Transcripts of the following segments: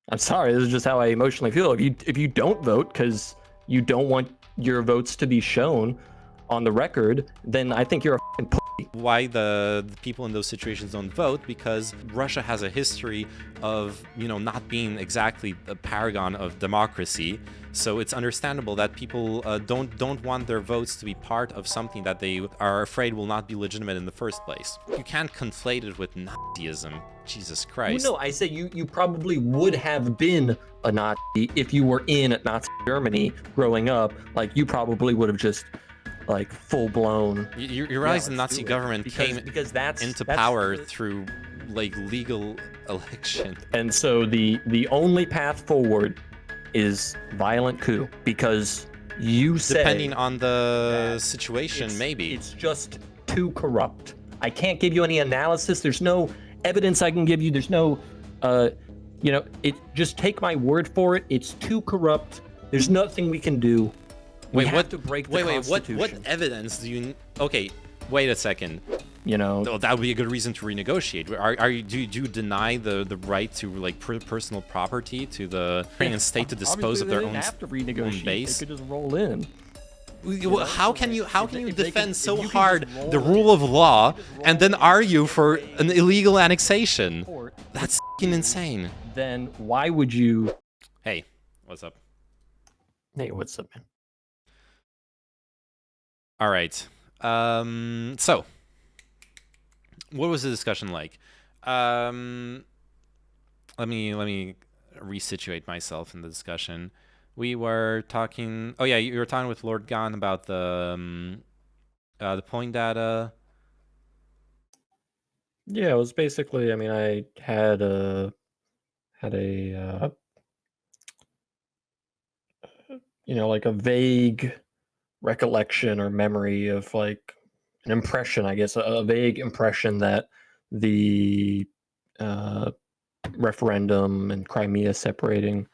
I'm sorry, this is just how I emotionally feel. If you don't vote because you don't want your votes to be shown on the record, then I think you're a fucking pussy. Why the people in those situations don't vote? Because Russia has a history of, not being exactly a paragon of democracy. So it's understandable that people don't want their votes to be part of something that they are afraid will not be legitimate in the first place. You can't conflate it with Nazism. Jesus Christ. Well, no, I say you probably would have been a Nazi if you were in Nazi Germany growing up. Like, you probably would have just, like, full-blown... You realize the Nazi government came into power through, like, legal election. And so the only path forward is violent coup, because you say... Depending on the situation, maybe. It's just too corrupt. I can't give you any analysis. There's no evidence I can give you. There's no, just take my word for it. It's too corrupt. There's nothing we can do. We have to break the Constitution. What evidence do you... Okay, wait a second. That would be a good reason to renegotiate. Do you deny the right to, like, personal property to the Ukrainian state to dispose of their own base? They could just roll in. How can you defend so hard the rule of law and then argue for an illegal annexation? That's f***ing insane. Then why would you... Hey, what's up? Hey, what's up, man? All right. So, what was the discussion like? Let me resituate myself in the discussion. We were talking... Oh, yeah, you were talking with Lord Gan about the polling data. Yeah, it was basically... I mean, I had a like a vague recollection or memory of, like, an impression, I guess, a vague impression that the referendum in Crimea separating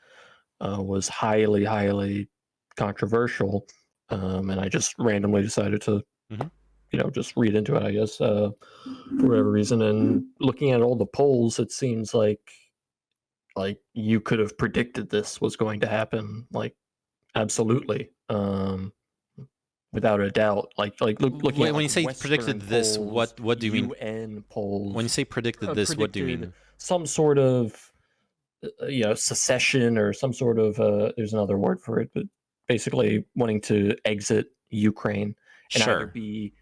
was highly, highly controversial, and I just randomly decided to, just read into it, I guess, for whatever reason. And looking at all the polls, it seems like you could have predicted this was going to happen, like, absolutely, without a doubt. Looking at, when you say predicted this, what do you mean? UN polls. When you say predicted this, what do you mean? Some sort of secession, or some sort of there's another word for it, but basically wanting to exit Ukraine and either be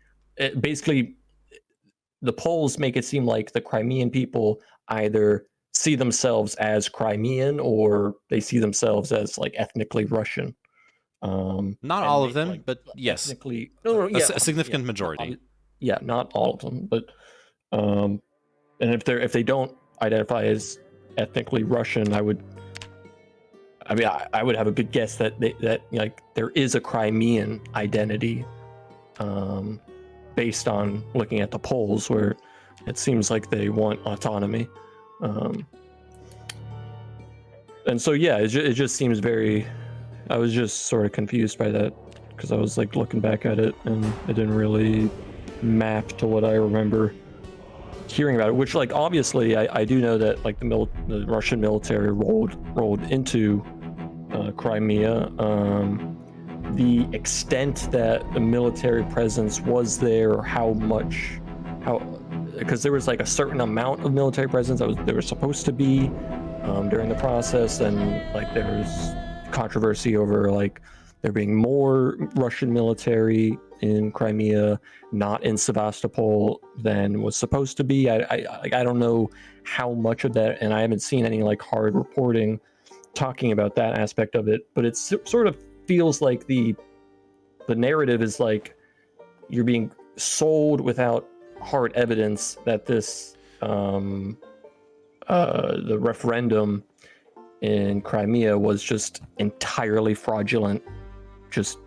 basically, the polls make it seem like the Crimean people either see themselves as Crimean or they see themselves as, like, ethnically Russian. Not all of them, like, but yes, a significant majority. Not all of them, but and if they don't identify as ethnically Russian, I would have a good guess that there is a Crimean identity, based on looking at the polls, where it seems like they want autonomy, and so it just seems very... I was just sort of confused by that, because I was, like, looking back at it and it didn't really map to what I remember hearing about it, which, like, obviously I do know that, like, the Russian military rolled into Crimea. The extent that the military presence was there, or because there was, like, a certain amount of military presence there was supposed to be during the process, and, like, there was controversy over, like, there being more Russian military in Crimea, not in Sevastopol, than was supposed to be. I don't know how much of that, and I haven't seen any, like, hard reporting talking about that aspect of it, but it sort of feels like the narrative is like you're being sold without hard evidence that this the referendum in Crimea was just entirely fraudulent, just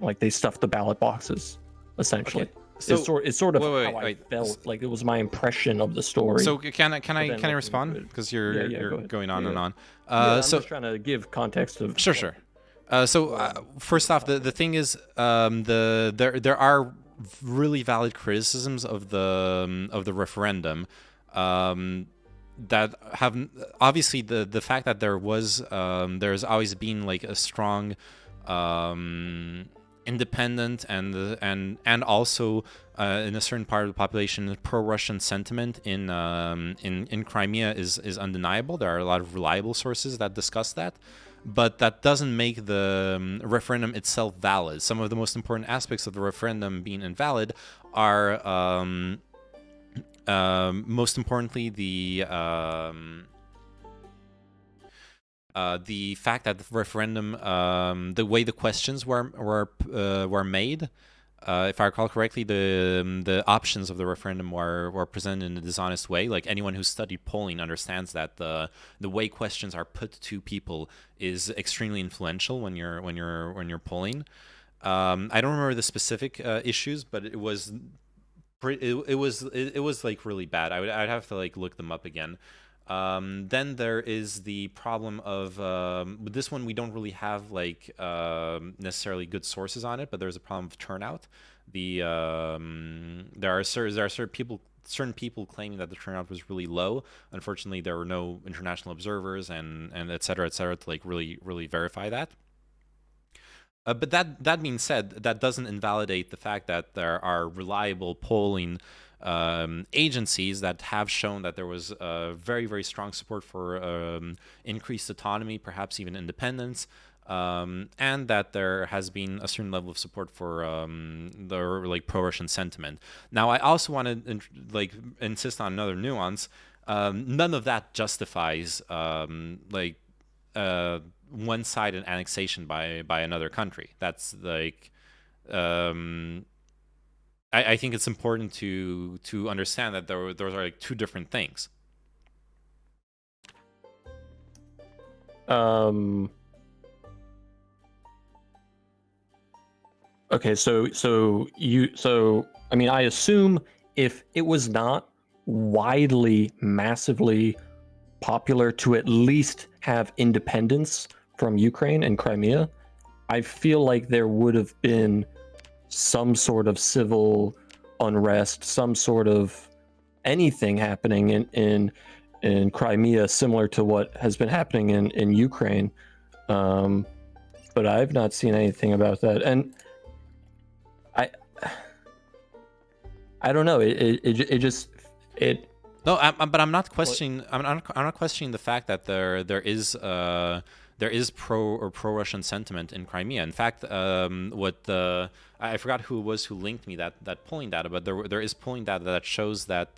like they stuffed the ballot boxes, essentially. Okay. So it's sort of how I felt. Like, it was my impression of the story. So can I respond? Because you're going on and on. I'm just trying to give context of... Sure. First off, the thing is, there are really valid criticisms of the referendum. that have obviously the fact that there's always been like a strong independent and also in a certain part of the population pro-Russian sentiment in Crimea is undeniable. There are a lot of reliable sources that discuss that, but that doesn't make the referendum itself valid. Some of the most important aspects of the referendum being invalid are most importantly the fact that the referendum, the way the questions were made, if I recall correctly, the options of the referendum were presented in a dishonest way. Like anyone who studied polling understands that the way questions are put to people is extremely influential when you're polling. I don't remember the specific issues, but it was like really bad. I'd have to like look them up again. Then there is the problem of with this one we don't really have like necessarily good sources on it, but there's a problem of turnout. There are certain people claiming that the turnout was really low. Unfortunately, there were no international observers and et cetera to like really verify that. But that being said, that doesn't invalidate the fact that there are reliable polling agencies that have shown that there was very strong support for increased autonomy, perhaps even independence, and that there has been a certain level of support for the like pro-Russian sentiment. Now, I also want to like insist on another nuance. None of that justifies one-sided annexation by another country. That's like I think it's important to understand that those are like two different things. Okay, so I mean, I assume if it was not widely, massively popular to at least have independence from Ukraine and Crimea, I feel like there would have been some sort of civil unrest, some sort of anything happening in Crimea, similar to what has been happening in Ukraine. But I've not seen anything about that, and I don't know. It just. No, but I'm not questioning. I'm not questioning the fact that there is pro-Russian sentiment in Crimea. In fact, I forgot who it was who linked me that polling data, but there is polling data that shows that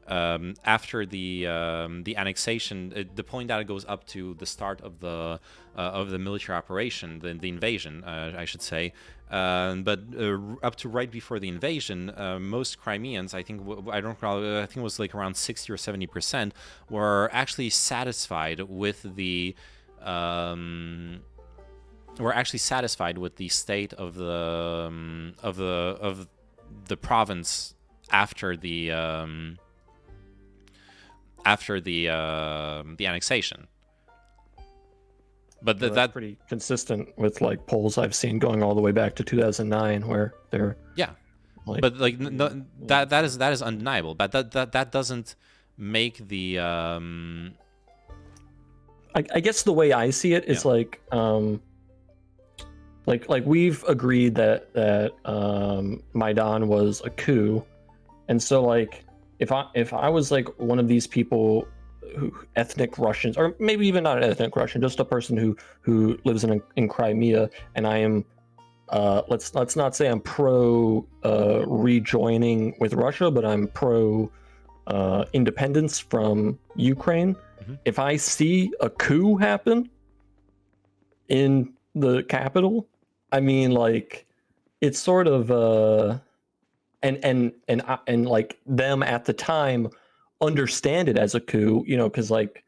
after the annexation, the polling data goes up to the start of the military operation, the invasion, I should say. But up to right before the invasion, most Crimeans, I think it was like around 60 or 70%, were actually satisfied with the state of the province after the annexation. But that's pretty consistent with like polls I've seen going all the way back to 2009, where they're like, but like no, that is undeniable. But that doesn't make the I guess the way I see it is like we've agreed that Maidan was a coup, and so like if I was like one of these people, ethnic Russians, or maybe even not an ethnic Russian, just a person who lives in Crimea, and I am let's not say I'm pro rejoining with Russia, but I'm pro independence from Ukraine. Mm-hmm. If I see a coup happen in the capital, I mean, like, it's sort of and like them at the time understand it as a coup, you know, because like,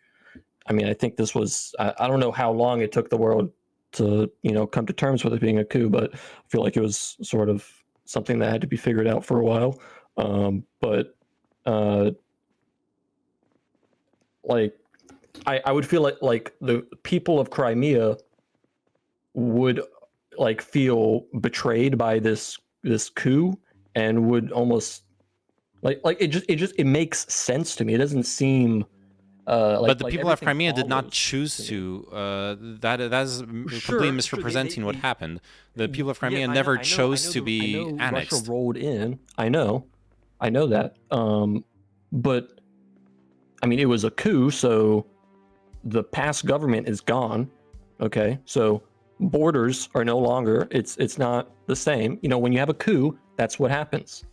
I mean, I think this was I don't know how long it took the world to, you know, come to terms with it being a coup, but I feel like it was sort of something that had to be figured out for a while. But like I would feel like the people of Crimea would like feel betrayed by this coup, and would almost like it makes sense to me. It doesn't seem But the like people of everything Crimea did not follows, choose you know. to. That's completely Sure, misrepresenting what happened. The people of Crimea yeah, never I chose to I be know Russia annexed. rolled in. I know that. But I mean, it was a coup, so the past government is gone. Okay, so borders are no longer. It's not the same. You know, when you have a coup, that's what happens.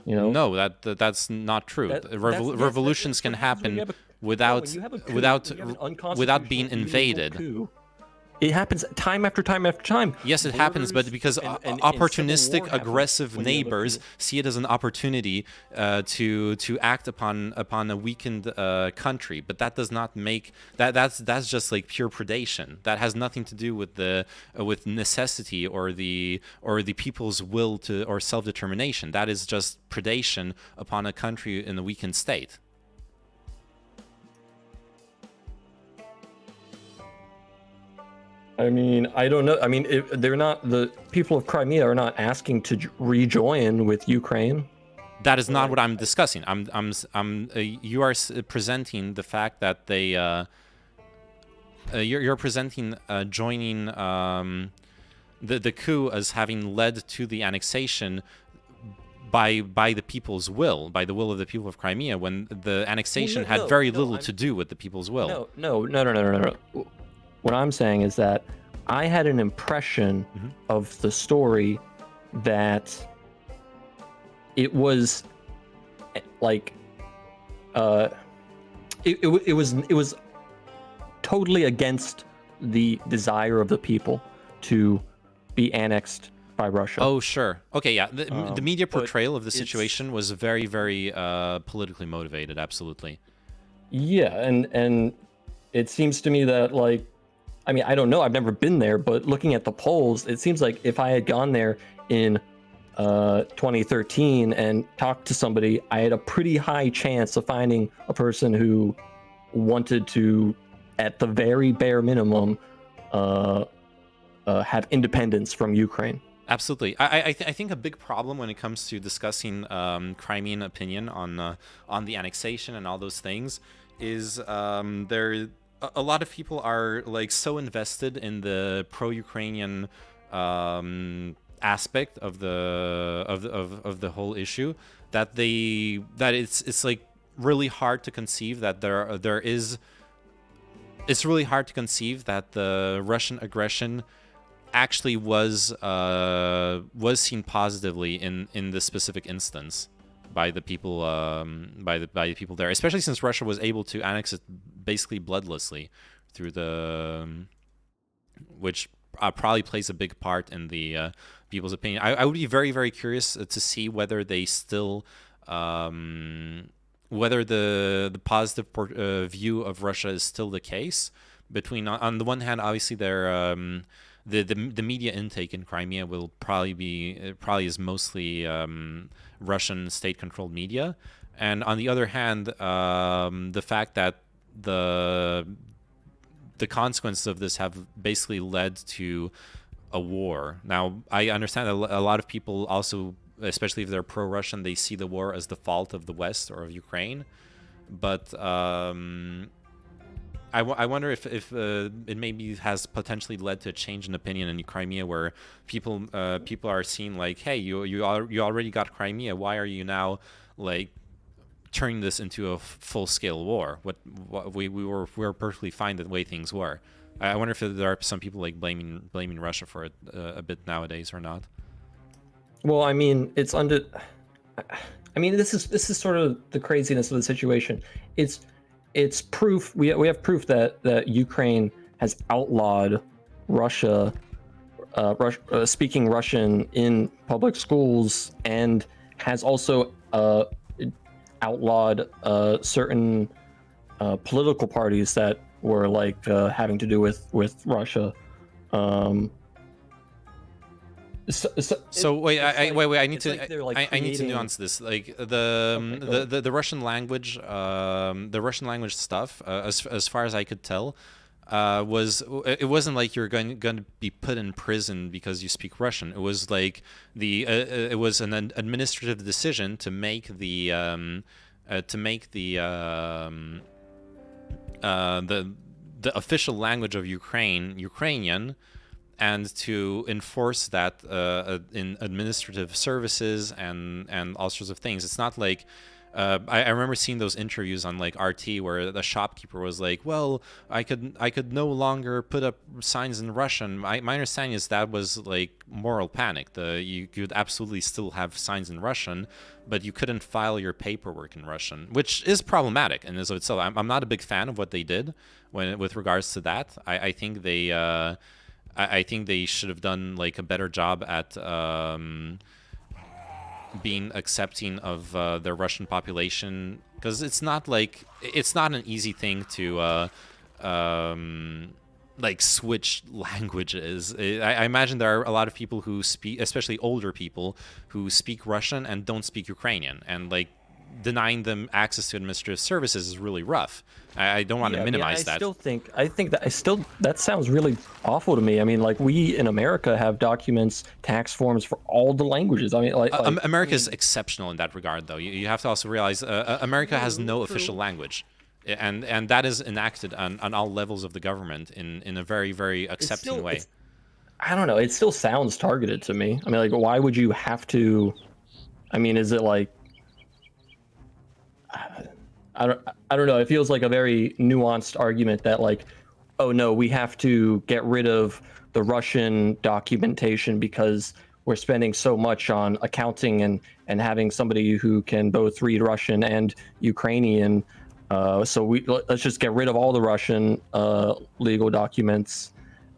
You know, No, that's not true. Revolutions that's can what happens when you happen have a no, without when you have a coup, without when you have an without being unconstitutional illegal invaded. coup. It happens time after time after time. Yes, it happens, but Borders because and civil opportunistic, war happens aggressive when you have a neighbors coup. see it as an opportunity to act upon a weakened country, but that does not make that's just like pure predation. That has nothing to do with the with necessity or the people's will to or self-determination. That is just predation upon a country in a weakened state. I mean, I don't know. I mean, they're not the people of Crimea are not asking to rejoin with Ukraine. That is not what I'm discussing. You are presenting the fact that they you're presenting joining the coup as having led to the annexation by the people's will, by the will of the people of Crimea, when the annexation had very little to do with the people's will. No. What I'm saying is that I had an impression of the story that it was like it was totally against the desire of the people to be annexed by Russia. Oh, sure. Okay, yeah. The media portrayal of the it's- situation was very, very politically motivated. Absolutely. Yeah, and it seems to me that, like, I mean, I don't know, I've never been there, but looking at the polls, it seems like if I had gone there in 2013 and talked to somebody, I had a pretty high chance of finding a person who wanted to, at the very bare minimum, have independence from Ukraine. Absolutely. I think a big problem when it comes to discussing Crimean opinion on the annexation and all those things is a lot of people are like so invested in the pro-Ukrainian aspect of the whole issue that it's like really hard to conceive that it's really hard to conceive that the Russian aggression actually was seen positively in this specific instance by the people by the people there, especially since Russia was able to annex it basically bloodlessly through the which probably plays a big part in the people's opinion. I would be very, very curious to see whether they still whether the positive view of Russia is still the case. Between on the one hand, obviously the media intake in Crimea will probably is mostly Russian state-controlled media, and on the other hand, the fact that the consequences of this have basically led to a war. Now, I understand that a lot of people also, especially if they're pro-Russian, they see the war as the fault of the West or of Ukraine, but I wonder if it maybe has potentially led to a change in opinion in Crimea, where people are seeing like, hey, you already got Crimea. Why are you now like turning this into a full scale war? We were perfectly fine the way things were. I wonder if there are some people like blaming Russia for it a bit nowadays or not. Well, I mean, it's under. I mean, this is sort of the craziness of the situation. It's proof. We have proof that Ukraine has outlawed Russia, speaking Russian in public schools, and has also outlawed certain political parties that were like having to do with Russia. So wait, I need to like I need to nuance this. Like the Russian language, stuff, as far as I could tell, it wasn't like you're going to be put in prison because you speak Russian. It was like it was an administrative decision to make the the official language of Ukraine, Ukrainian, and to enforce that in administrative services and all sorts of things. It's not like I remember seeing those interviews on like RT where the shopkeeper was like, "Well, I could no longer put up signs in Russian." My understanding is that was like moral panic. You could absolutely still have signs in Russian, but you couldn't file your paperwork in Russian, which is problematic in and of itself. I'm not a big fan of what they did with regards to that. I think they. I think they should have done like a better job at being accepting of the Russian population, because it's not an easy thing to like switch languages. I imagine there are a lot of people who speak, especially older people, who speak Russian and don't speak Ukrainian, and like denying them access to administrative services is really rough. I don't want to minimize that. I think that sounds really awful to me. I mean, like, we in America have documents, tax forms for all the languages. I mean, America is exceptional in that regard, though. You have to also realize America has no official language, and that is enacted on all levels of the government in a very, very accepting way. I don't know. It still sounds targeted to me. I mean, like, why would you have to? I mean, is it like? I don't know. It feels like a very nuanced argument that, like, oh no, we have to get rid of the Russian documentation because we're spending so much on accounting and having somebody who can both read Russian and Ukrainian. So let's just get rid of all the Russian legal documents,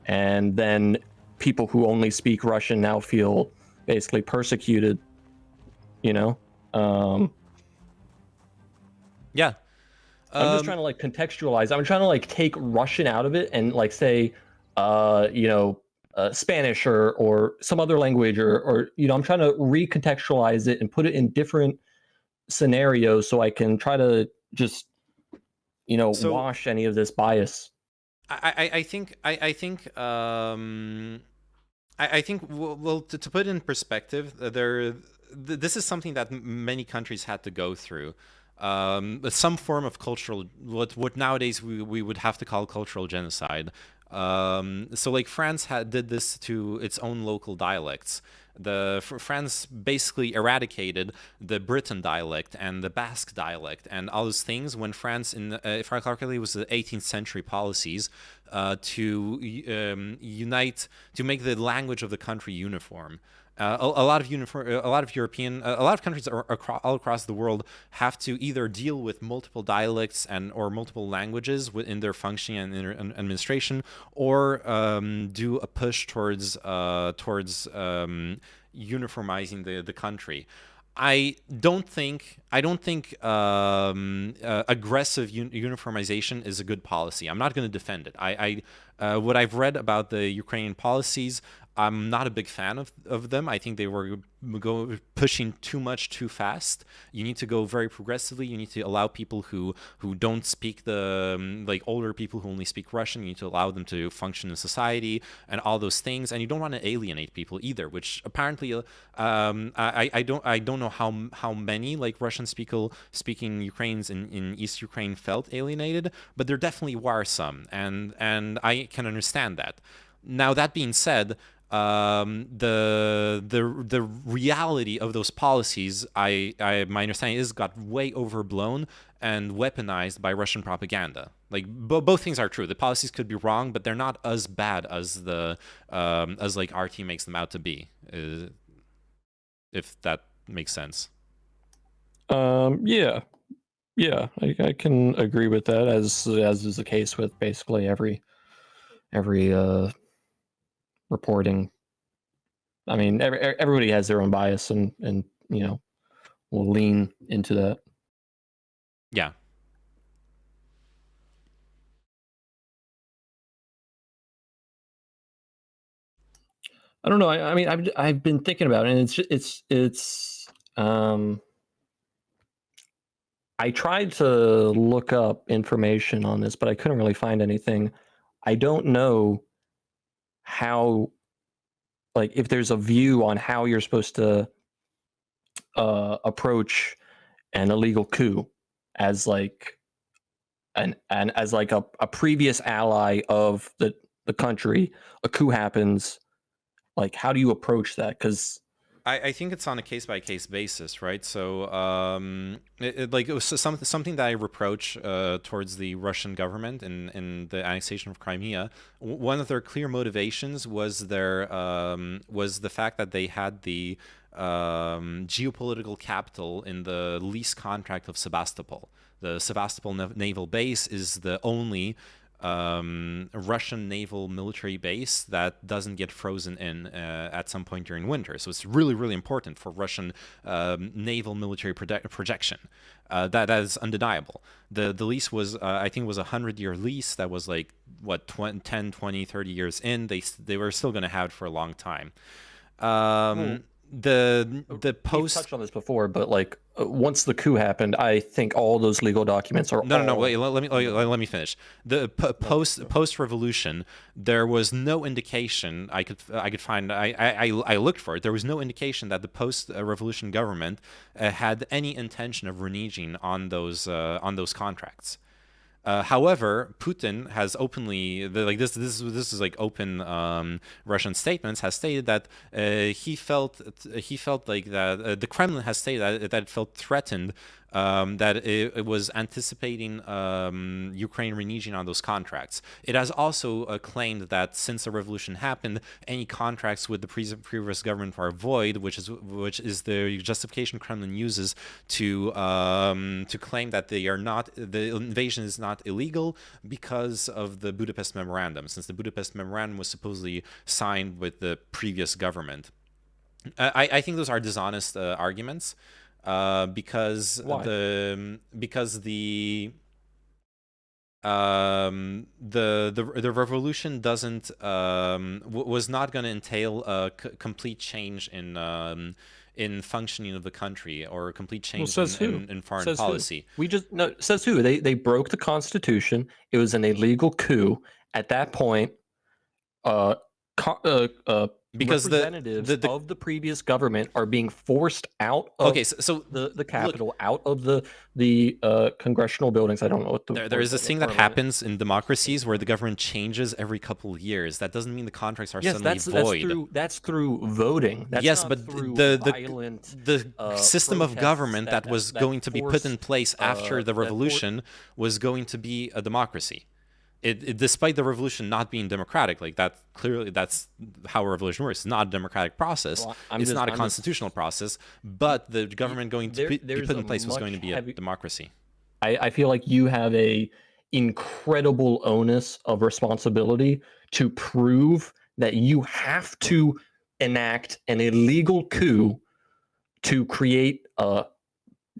and then people who only speak Russian now feel basically persecuted. You know. Yeah. I'm just trying to like contextualize. I'm trying to like take Russian out of it and like say, Spanish or some other language or I'm trying to recontextualize it and put it in different scenarios so I can try to just wash any of this bias. I think well, to put it in perspective, this is something that many countries had to go through. Some form of cultural, what nowadays we would have to call cultural genocide. So like France did this to its own local dialects. France basically eradicated the Breton dialect and the Basque dialect and all those things when France, if I recall correctly, it was the 18th century policies to unite, to make the language of the country uniform. A lot of countries all across the world have to either deal with multiple dialects or multiple languages within their functioning and in their administration, or do a push towards uniformizing the country. I don't think aggressive uniformization is a good policy. I'm not going to defend it. What I've read about the Ukrainian policies, I'm not a big fan of them. I think they were pushing too much too fast. You need to go very progressively. You need to allow people who don't speak like older people who only speak Russian. You need to allow them to function in society and all those things. And you don't want to alienate people either, which apparently I don't know how many like Russian speaking Ukrainians in East Ukraine felt alienated, but there definitely were some, and I can understand that. Now, that being said, the reality of those policies, my understanding is, got way overblown and weaponized by Russian propaganda. Like both things are true. The policies could be wrong, but they're not as bad as as like RT makes them out to be. If that makes sense. Yeah, I can agree with that, as is the case with basically every reporting. I mean, everybody has their own bias, and will lean into that. Yeah. I don't know. I mean, I've been thinking about it, and it's I tried to look up information on this, but I couldn't really find anything. I don't know how, like, if there's a view on how you're supposed to approach an illegal coup as like and as like a previous ally of the country, a coup happens, like how do you approach that? Because I think it's on a case by case basis, right? So, it was something that I reproach towards the Russian government in the annexation of Crimea. One of their clear motivations was was the fact that they had the geopolitical capital in the lease contract of Sebastopol. The Sebastopol naval base is the only Russian naval military base that doesn't get frozen in at some point during winter. So it's really, really important for Russian naval military projection. That is undeniable. The lease was, I think it was a 100-year lease that was like, what, 10, 20, 30 years in. They were still going to have it for a long time. The post we've touched on this before, but like once the coup happened, I think all those legal documents are no. Wait, let me finish. The post revolution, there was no indication I could find. I looked for it. There was no indication that the post revolution government had any intention of reneging on those contracts. However, Putin has openly, like this is like open Russian statements, has stated that he felt like that the Kremlin has stated that it felt threatened, that it was anticipating Ukraine reneging on those contracts. It has also claimed that since the revolution happened, any contracts with the previous government are void, which is the justification Kremlin uses to claim that the invasion is not illegal because of the Budapest Memorandum, since the Budapest Memorandum was supposedly signed with the previous government. I think those are dishonest arguments. Because Why? the revolution doesn't was not going to entail a complete change in functioning of the country, or a complete change in foreign Says policy. who? We just no says who? They broke the constitution. It was an illegal coup. At that point, uh, Because representatives of the previous government are being forced out of okay, so the capital, out of the congressional buildings. I don't know what there is this thing that happens in democracies where the government changes every couple of years. That doesn't mean the contracts are suddenly void. That's through voting. That's yes, not but through the system of government that was going to be put in place after the revolution was going to be a democracy. Despite the revolution not being democratic, like that, clearly that's how a revolution works. It's not a democratic process. Well, it's not a constitutional process, but the government going to be put in place was going to be a democracy. I feel like you have a incredible onus of responsibility to prove that you have to enact an illegal coup to create a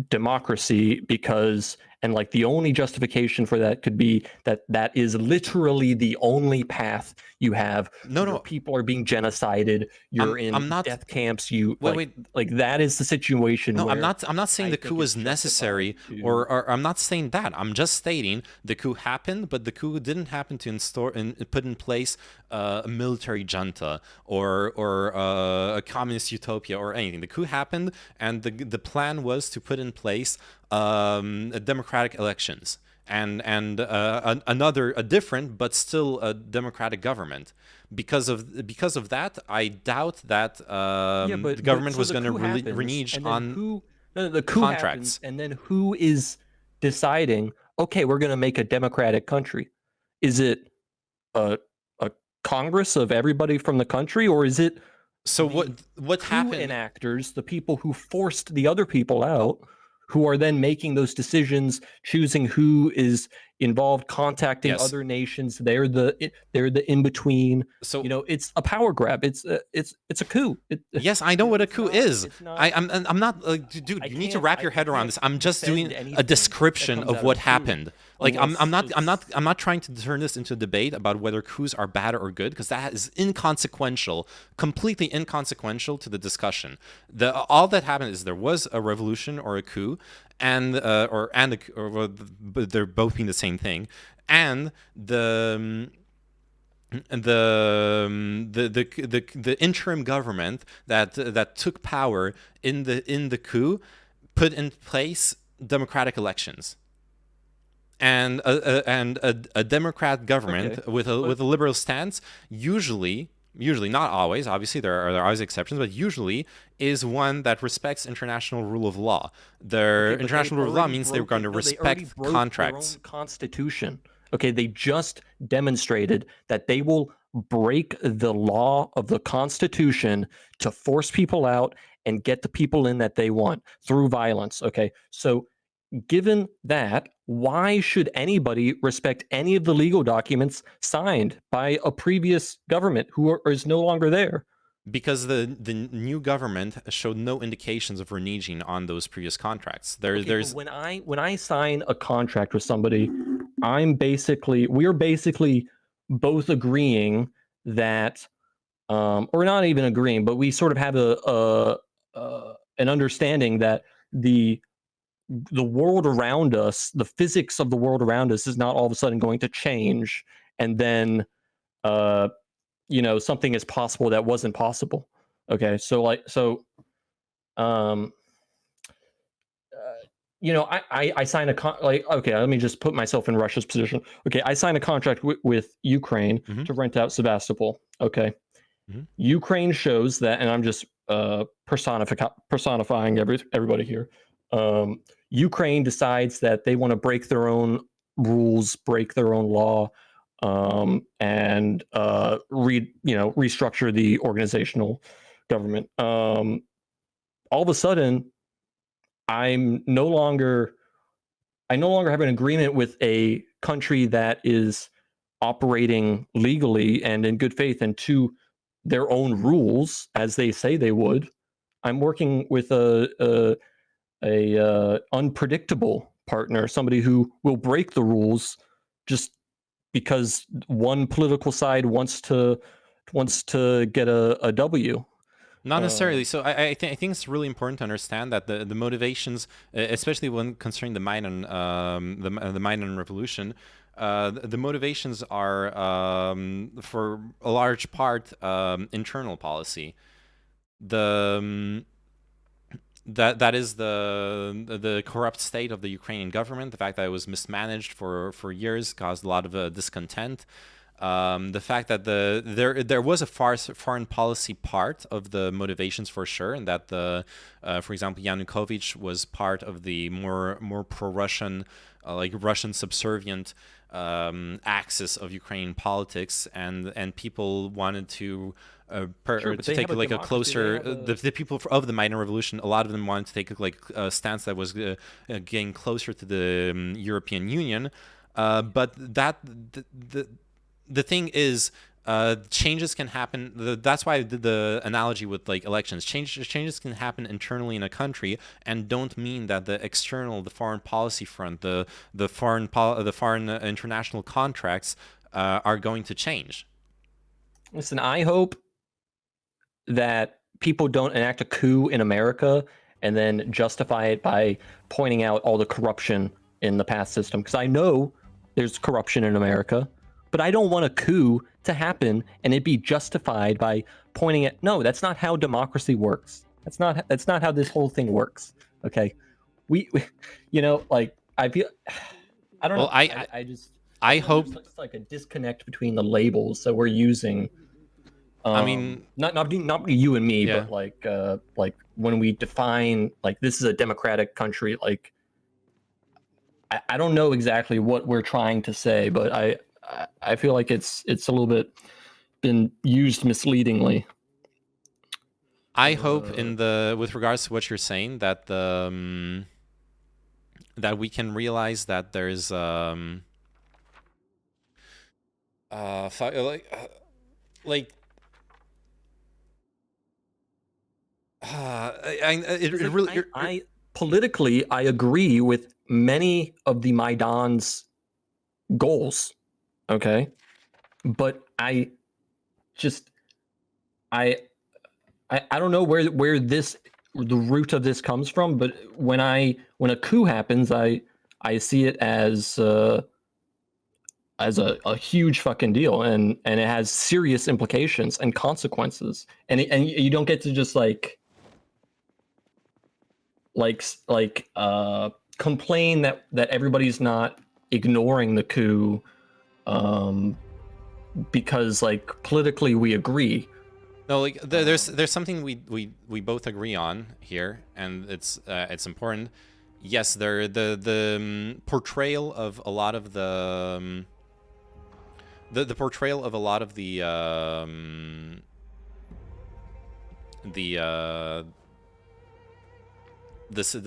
democracy, because and like the only justification for that could be that is literally the only path you have. No, people are being genocided. You're in death camps. Like that is the situation. No, where I'm not saying the coup was necessary, or I'm not saying that. I'm just stating the coup happened, but the coup didn't happen to put in place a military junta or a communist utopia or anything. The coup happened, and the plan was to put in place democratic elections and a different but still a democratic government. Because of that, I doubt that the government was going to renege on the coup contracts. Happens, and then who is deciding? Okay, we're going to make a democratic country. Is it a Congress of everybody from the country, or is it what happened? Enactors, the people who forced the other people out, who are then making those decisions, choosing who is involved, contacting other nations. They're the in-between. So it's a power grab. It's a coup. Yes, I know what a coup is. I'm not dude. You need to wrap your head around this. I'm just doing a description of what happened. Like I'm not trying to turn this into a debate about whether coups are bad or good, because that is inconsequential, completely inconsequential to the discussion. All that happened is there was a revolution or a coup, and they're both being the same thing, and the interim government that took power in the coup put in place democratic elections. and a Democrat government Okay, with but a liberal stance usually not always, obviously there are always exceptions, but usually is one that respects international rule of law. Their okay, but they've international rule of law already means they're going broken. to No, they already respect broke their contracts. own constitution. Okay, they just demonstrated that they will break the law of the constitution to force people out and get the people in that they want through violence. Okay, so given that, why should anybody respect any of the legal documents signed by a previous government who is no longer there? Because the new government showed no indications of reneging on those previous contracts. Okay, but There's when I sign a contract with somebody, we're basically both agreeing that, or not even agreeing, but we sort of have an understanding that the the world around us, the physics of the world around us, is not all of a sudden going to change, and then uh, something is possible that wasn't possible. Okay, um, I sign okay, let me just put myself in Russia's position. Okay, I sign a contract with Ukraine Mhm, to rent out Sebastopol. Okay, mhm. Ukraine shows that, and I'm just personifying everybody here. Um, Ukraine decides that they want to break their own rules, break their own law, and restructure the organizational government. All of a sudden, I'm no longer I no longer have an agreement with a country that is operating legally and in good faith and to their own rules as they say they would. I'm working with a unpredictable partner, somebody who will break the rules just because one political side wants to get a W. Not necessarily. Um, So I think it's really important to understand that the motivations, especially when concerning the the Maidan Revolution, the motivations are for a large part internal policy. The that is the corrupt state of the Ukrainian government. The fact that it was mismanaged for years caused a lot of discontent. The fact that there was a foreign policy part of the motivations for sure, and that for example, Yanukovych was part of the more pro-Russian, like Russian subservient axis of Ukrainian politics, and people wanted to sure, but to they take have a like a democracy. They closer have a the people of the Maidan Revolution. A lot of them wanted to take like a stance that was getting closer to the European Union. But the thing is, changes can happen. That's why I did the analogy with like elections. Changes can happen internally in a country, and don't mean that the foreign policy front, the foreign international contracts are going to change. Listen, I hope that people don't enact a coup in America and then justify it by pointing out all the corruption in the past system. Because I know there's corruption in America, but I don't want a coup to happen and it be justified by pointing at no, that's not how democracy works. That's not how this whole thing works. Okay, we like I feel I don't Well, know. I I feel like there's hope. like a disconnect between the labels that we're using, I mean, not you and me, yeah. but like when we define like this is a democratic country, like I don't know exactly what we're trying to say, but I feel like it's a little bit been used misleadingly. I hope Uh, in the with regards to what you're saying that that we can realize that there's like it like really I politically I agree with many of the Maidan's goals, okay, but just I I don't know where the root of this comes from, but when a coup happens, I see it as a huge fucking deal, and it has serious implications and consequences, and you don't get to just like complain that everybody's not ignoring the coup because like politically we agree. No, like there's something we both agree on here, and it's important. Yes, the portrayal of a lot of the portrayal of a lot of the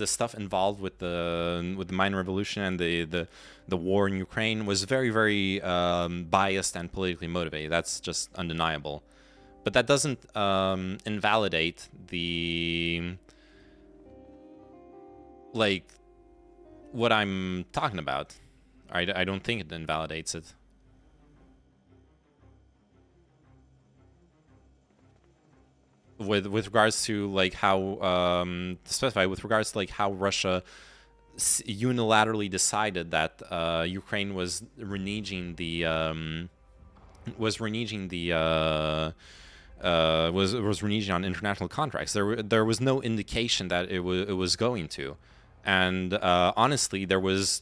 stuff involved with the Maidan Revolution and the war in Ukraine was very, very biased and politically motivated. That's just undeniable. But that doesn't invalidate the like what I'm talking about. I don't think it invalidates it. With regards to like how to specify with regards to like how Russia unilaterally decided that Ukraine was reneging on international contracts. There was no indication that it was going to, and honestly, there was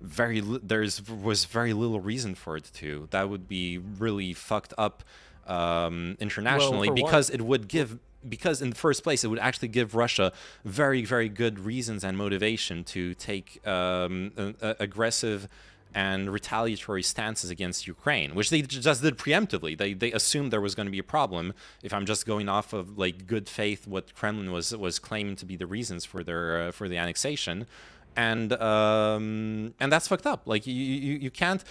very little reason for it to. That would be really fucked up internationally, because it would give. Because in the first place, it would actually give Russia very, very good reasons and motivation to take aggressive and retaliatory stances against Ukraine, which they just did preemptively. They assumed there was going to be a problem. If I'm just going off of like good faith, what Kremlin was claiming to be the reasons for their for the annexation. And that's fucked up. Like you can't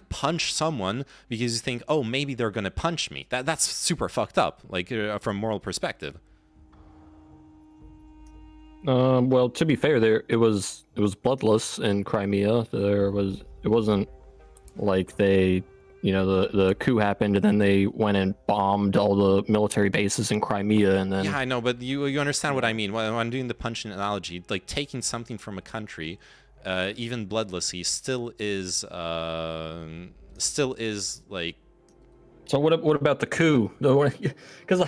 punch someone because you think, oh, maybe they're gonna punch me. That's super fucked up. Like from a moral perspective. Well, to be fair, it was bloodless in Crimea. It wasn't like they, the coup happened and then they went and bombed all the military bases in Crimea and then. Yeah, I know, but you understand what I mean. When I'm doing the punching analogy, like taking something from a country, even bloodlessly, still is like. So what about the coup? Because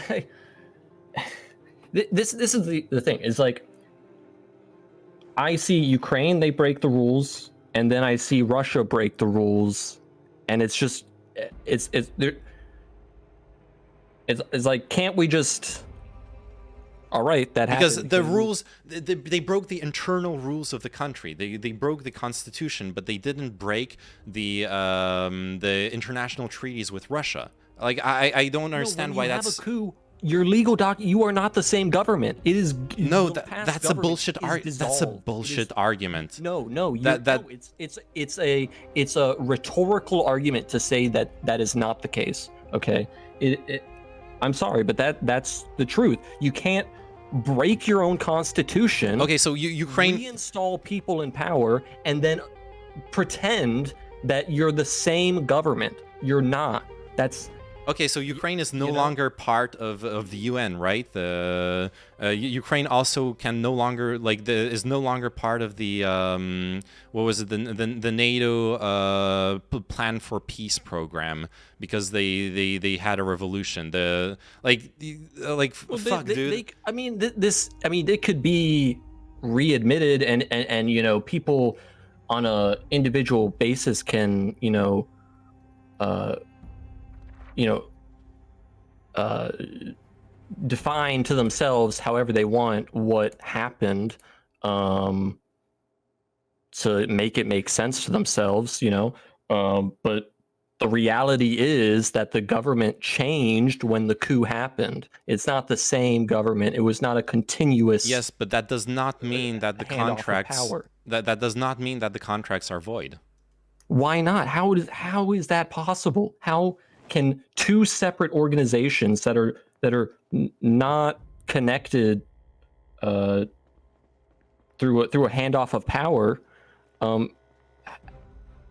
this is the thing. It's like I see Ukraine, they break the rules, and then I see Russia break the rules, and it's just it's like, can't we just? All right, that because happened. The rules they broke the internal rules of the country. They broke the constitution, but they didn't break the international treaties with Russia. Like I don't understand why that's. Have a coup, your legal you are not the same government. It is no. That's a bullshit argument. That's a bullshit argument. No. It's a rhetorical argument to say that is not the case. Okay. I'm sorry, but that's the truth. You can't break your own constitution. Okay, so Ukraine reinstall people in power and then pretend that you're the same government. You're not. That's okay. So Ukraine is no longer part of the UN, right? The Ukraine also can no longer is no longer part of the what was it, the NATO plan for peace program, because they had a revolution. Dude. It could be readmitted and people on a individual basis can define to themselves however they want what happened, to make sense to themselves, but the reality is that the government changed when the coup happened. It's not the same government. It was not a continuous. Yes, but that does not mean that the contracts that does not mean that the contracts are void. Why not? How is that possible? How can two separate organizations that are not connected through a handoff of power,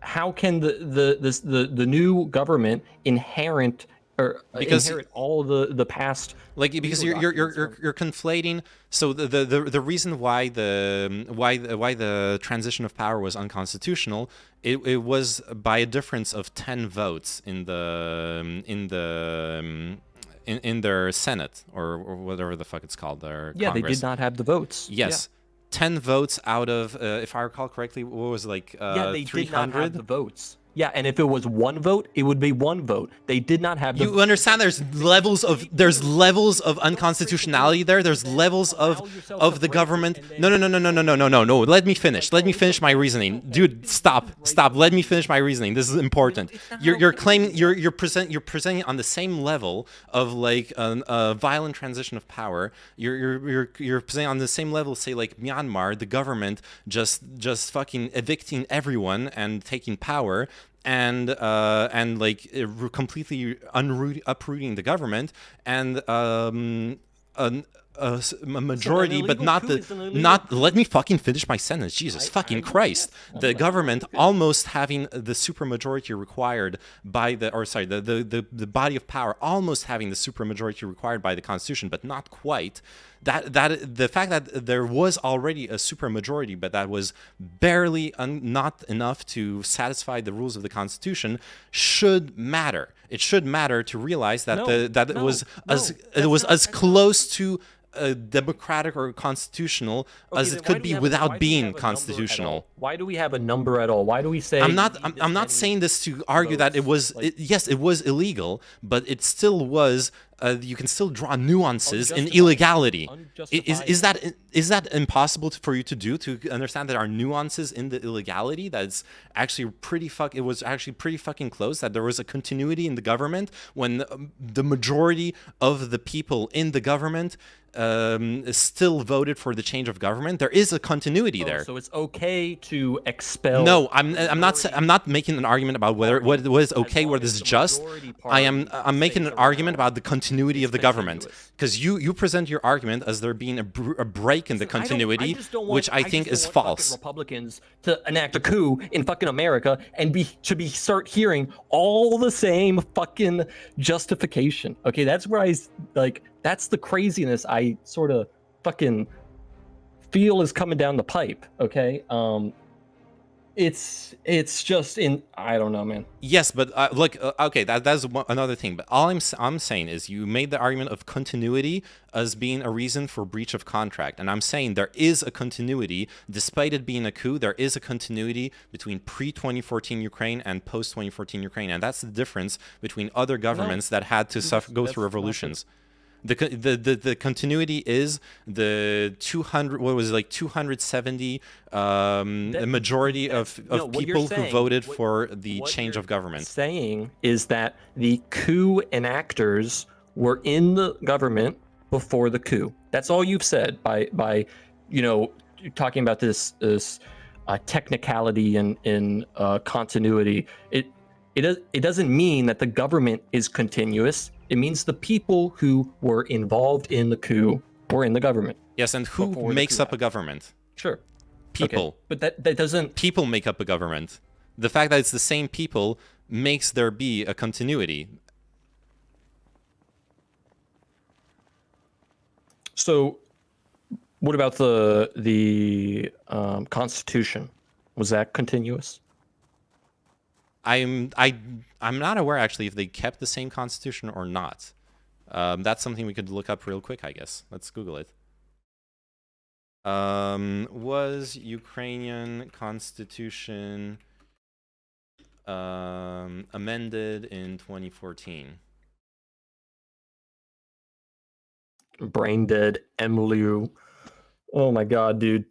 how can the new government inherit all the past? Because you're conflating. So the reason why the transition of power was unconstitutional, it was by a difference of 10 votes in their Senate or whatever the fuck it's called. Their Congress. They did not have the votes. Yes. Yeah. 10 votes out of, if I recall correctly, what was it, like Yeah, they did not have 300? the votes. Yeah, and if it was one vote, it would be one vote. They did not have the. You understand there's levels of unconstitutionality there. There's levels of the government. No. Let me finish my reasoning. Dude, stop. Let me finish my reasoning. This is important. You're claiming you're presenting on the same level of like a violent transition of power. You're presenting on the same level, say like Myanmar, the government just fucking evicting everyone and taking power. And like completely uprooting the government, and a majority, but not let me fucking finish my sentence. Jesus fucking Christ. The government almost having the supermajority required by the body of power almost having the supermajority required by the Constitution, but not quite. That the fact that there was already a supermajority, but that was barely not enough to satisfy the rules of the Constitution, should matter. It should matter to realize that it was as close to democratic or constitutional as it could be without being constitutional. Why do we have a number at all? Why do we say? I'm not saying this to argue that it was. Yes, it was illegal, but it still was. You can still draw nuances in illegality. Is that impossible for you to do, to understand that there are nuances in the illegality? That it's actually it was actually pretty fucking close. That there was a continuity in the government when the majority of the people in the government still voted for the change of government. There is a continuity there. So it's okay to expel. No, I'm not making an argument about what is okay, what is just. I'm making an argument about the continuity of the government, because you present your argument as there being a break in the continuity, which I think is false. Republicans to enact a coup in fucking America and start hearing all the same fucking justification. Okay, that's where that's the craziness I sort of fucking feel is coming down the pipe. Okay, it's just I don't know, man. Yes, but look, okay, that's another thing. But all I'm saying is you made the argument of continuity as being a reason for breach of contract, and I'm saying there is a continuity despite it being a coup. There is a continuity between pre-2014 Ukraine and post-2014 Ukraine, and that's the difference between other governments that had to go through revolutions. The continuity is the 270 the majority of people who voted for the change of government. Saying is that the coup enactors were in the government before the coup. That's all you've said by talking about this technicality and continuity. It doesn't mean that the government is continuous. It means the people who were involved in the coup were in the government. Yes, and who makes up a government? Sure. People. Okay. But that doesn't... People make up a government. The fact that it's the same people makes there be a continuity. So, what about the Constitution? Was that continuous? I'm not aware actually if they kept the same constitution or not. That's something we could look up real quick, I guess. Let's Google it. Was Ukrainian constitution amended in 2014? Brain dead, Emily. Oh my god, dude.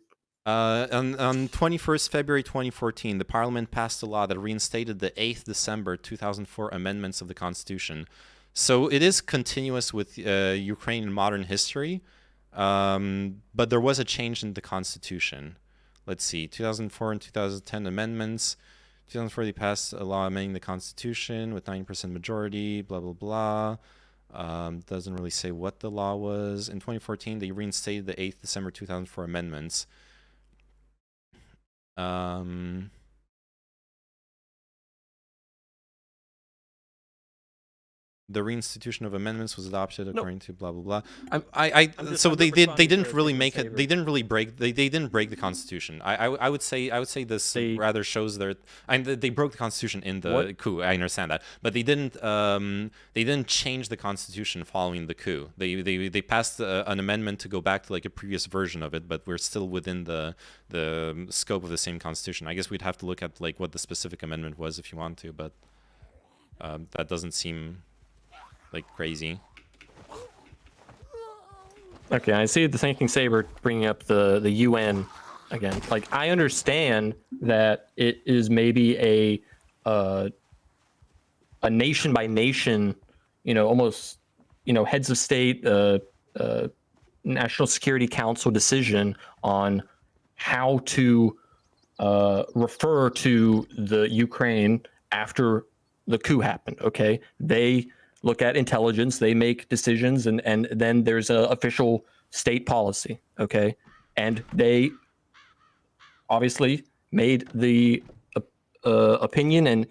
On 21st February 2014, the Parliament passed a law that reinstated the 8th December 2004 amendments of the Constitution. So it is continuous with Ukrainian modern history, but there was a change in the Constitution. Let's see, 2004 and 2010 amendments. 2004, they passed a law amending the Constitution with 90% majority, blah, blah, blah. Doesn't really say what the law was. In 2014, they reinstated the 8th December 2004 amendments. The reinstitution of amendments was adopted according to blah blah blah. I'm So just they responding didn't to really Crimean make it. Saber. They didn't really break. They didn't break the constitution. I would say this They- rather shows their. They broke the constitution in the What? coup. I understand that, but they didn't. They didn't change the constitution following the coup. They passed an amendment to go back to like a previous version of it, but we're still within the scope of the same constitution. I guess we'd have to look at like what the specific amendment was if you want to, but that doesn't seem like crazy. Okay, I see the Thinking Saber bringing up the UN again. Like, I understand that it is maybe a nation by nation, almost, heads of state, National Security Council decision on how to refer to the Ukraine after the coup happened. Okay, they look at intelligence, they make decisions, and then there's an official state policy. Okay, and they obviously made the opinion and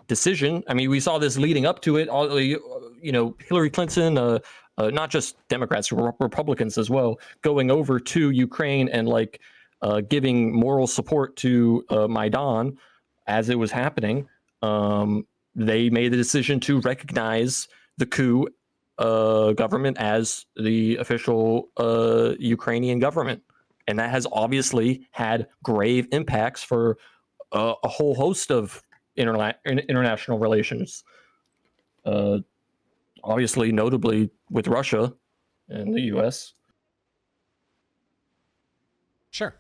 decision. I mean, we saw this leading up to it. All Hillary Clinton, not just Democrats, Republicans as well, going over to Ukraine and like giving moral support to Maidan as it was happening. They made the decision to recognize the coup government as the official Ukrainian government. And that has obviously had grave impacts for a whole host of international relations. Obviously, notably with Russia and the U.S. Sure.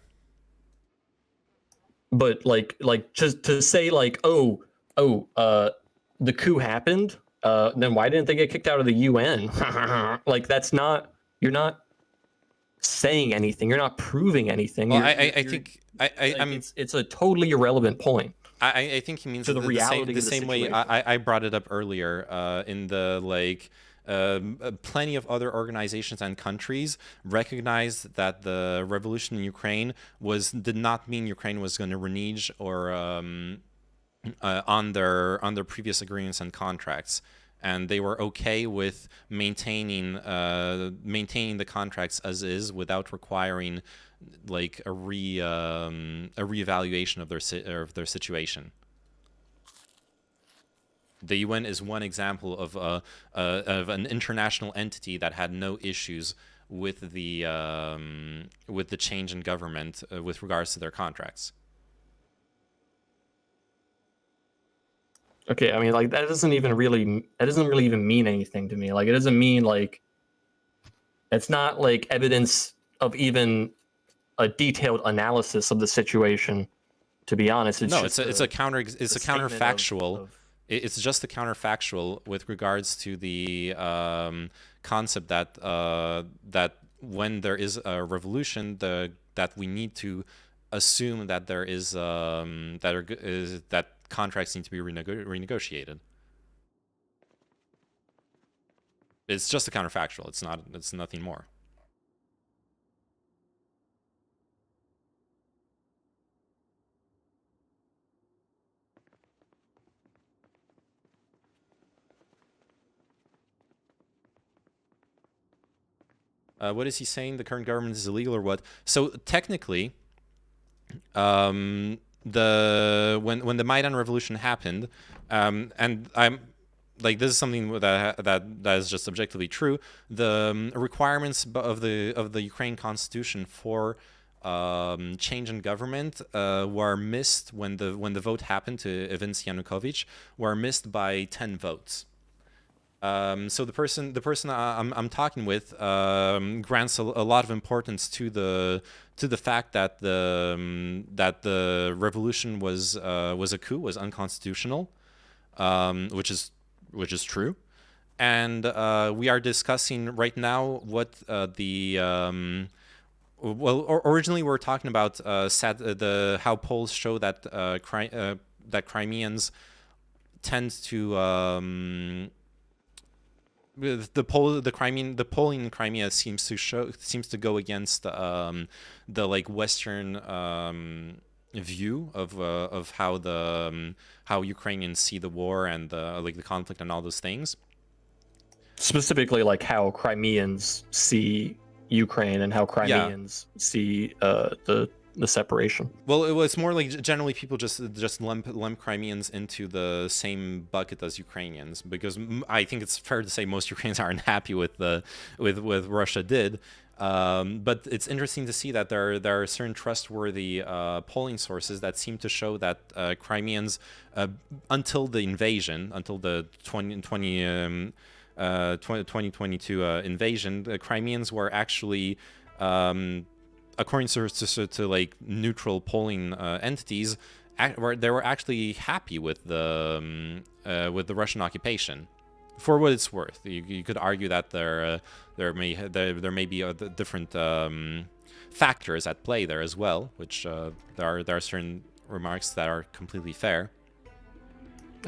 But like just to say like, the coup happened, then why didn't they get kicked out of the UN? Like, that's not, you're not saying anything, you're not proving anything. Well, I think it's a totally irrelevant point. I think he means To the reality the of the same way situation. I brought it up earlier in the like plenty of other organizations and countries recognized that the revolution in Ukraine did not mean Ukraine was going to renege or on their previous agreements and contracts, and they were okay with maintaining the contracts as is without requiring like a reevaluation of their situation. The UN is one example of an international entity that had no issues with the change in government with regards to their contracts. Okay, I mean, like, that doesn't really even mean anything to me. Like, it doesn't mean like, it's not like evidence of even a detailed analysis of the situation. To be honest, it's a counterfactual. Of It's just a counterfactual with regards to the concept that when there is a revolution, that we need to assume that there is that contracts need to be renegotiated. It's just a counterfactual. It's nothing more. What is he saying? The current government is illegal or what? So technically, when the Maidan Revolution happened, and I'm like, this is something that is just objectively true. The requirements of the Ukraine constitution for change in government were missed when the vote happened to evince Yanukovych, were missed by 10 votes. So the person I'm talking with grants a lot of importance to the fact that the revolution was a coup, was unconstitutional, which is true, and we are discussing right now what originally we were talking about how polls show that that Crimeans tend to the polling in Crimea seems to go against the like Western view of how Ukrainians see the war and the conflict and all those things. specifically like how Crimeans see Ukraine and how Crimeans see the separation. Well, it was more like generally people just lump Crimeans into the same bucket as Ukrainians, because I think it's fair to say most Ukrainians aren't happy with what Russia did. But it's interesting to see that there are certain trustworthy polling sources that seem to show that Crimeans, until the invasion, until the 2022 invasion, the Crimeans were actually, according to like neutral polling entities, they were actually happy with the Russian occupation. For what it's worth, you could argue that there may be different factors at play there as well, which there are certain remarks that are completely fair.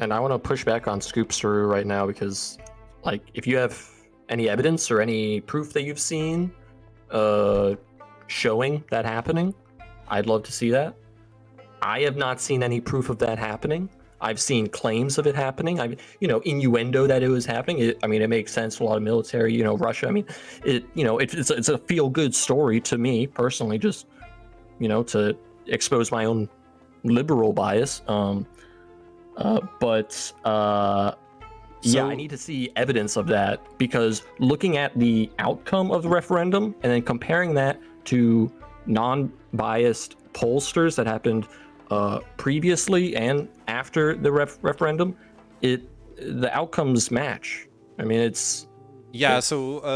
And I want to push back on Scoopsru right now, because, like, if you have any evidence or any proof that you've seen showing that happening, I'd love to see that. I have not seen any proof of that happening. I've seen claims of it happening. Innuendo that it was happening. It makes sense. A lot of military, Russia. It's a feel-good story to me personally, just, to expose my own liberal bias. I need to see evidence of that, because looking at the outcome of the referendum and then comparing that to non-biased pollsters that happened previously and after the referendum, the outcomes match. So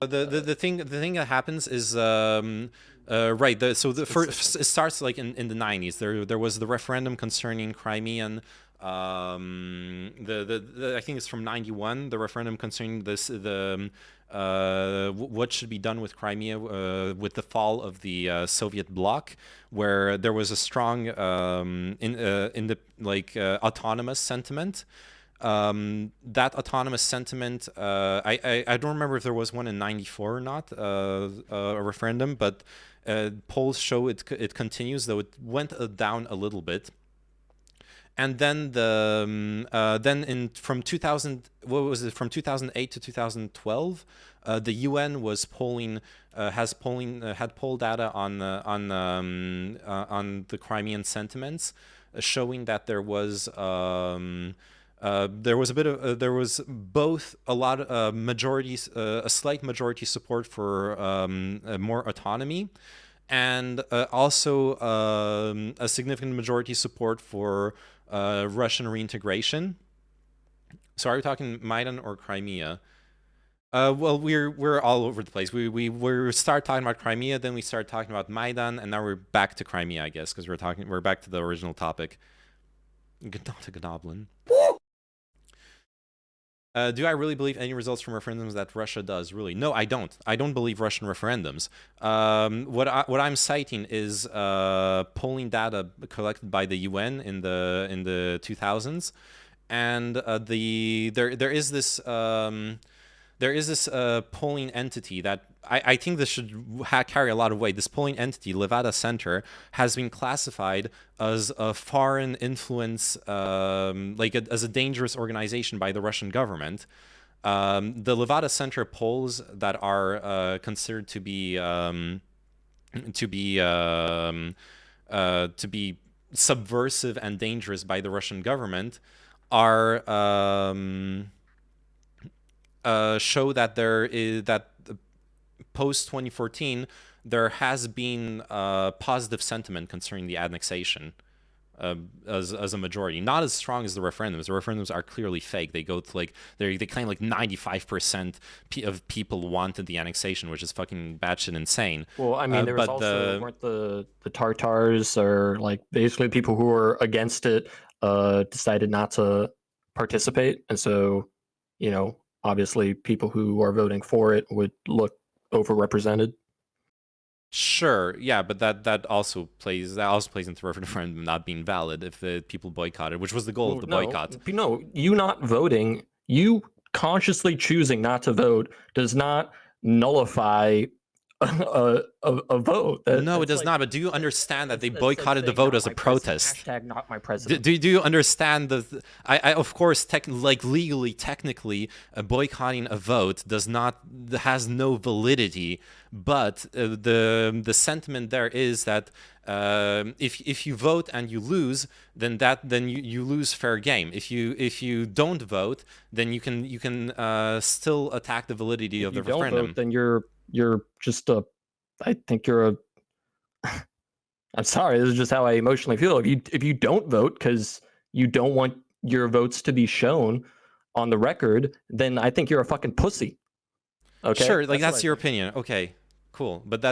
the thing that happens is right. It starts like in the 90s. There was the referendum concerning Crimean. I think it's from 91. The referendum concerning what should be done with Crimea with the fall of the Soviet bloc, where there was a strong autonomous sentiment. That autonomous sentiment, I don't remember if there was one in 94 or not, a referendum, but polls show it continues, though it went down a little bit. And then from 2008 to 2012, the UN was had poll data on the Crimean sentiments, showing that there was both a lot of majorities, a slight majority support for more autonomy, and also a significant majority support for Russian reintegration. So are we talking Maidan or Crimea? Well, we're all over the place. We start talking about Crimea, then we start talking about Maidan, and now we're back to Crimea, I guess, because we're back to the original topic. Goblin. Do I really believe any results from referendums that Russia does? Really? No, I don't. I don't believe Russian referendums. What I'm citing is polling data collected by the UN in the 2000s, and there is this polling entity that I think this should carry a lot of weight. This polling entity, Levada Center, has been classified as a foreign influence, as a dangerous organization by the Russian government. The Levada Center polls that are considered to be subversive and dangerous by the Russian government are show that post 2014 there has been positive sentiment concerning the annexation as a majority, not as strong as the referendums. The referendums are clearly fake. They go to they claim 95% of people wanted the annexation, which is fucking batshit insane. Well, there was also weren't the Tartars, or basically people who were against it decided not to participate, and so obviously people who are voting for it would look overrepresented. Sure, yeah, but that also plays into referendum not being valid if the people boycotted, which was the goal of the boycott. No, you not voting, you consciously choosing not to vote does not nullify a vote. No, it That's does like, not. But do you understand that they that's boycotted the saying vote not as a my president, protest? hashtag not my Do, president. do you understand the? I of course, like legally, technically, boycotting a vote has no validity. But the sentiment there is that if you vote and you lose, then you lose fair game. If you don't vote, then you can still attack the validity If of you the don't referendum. vote, then you're just a. I think you're a. I'm sorry. This is just how I emotionally feel. If you don't vote because you don't want your votes to be shown on the record, then I think you're a fucking pussy. Okay, Sure, like that's what I that's your think. opinion. Okay, cool. But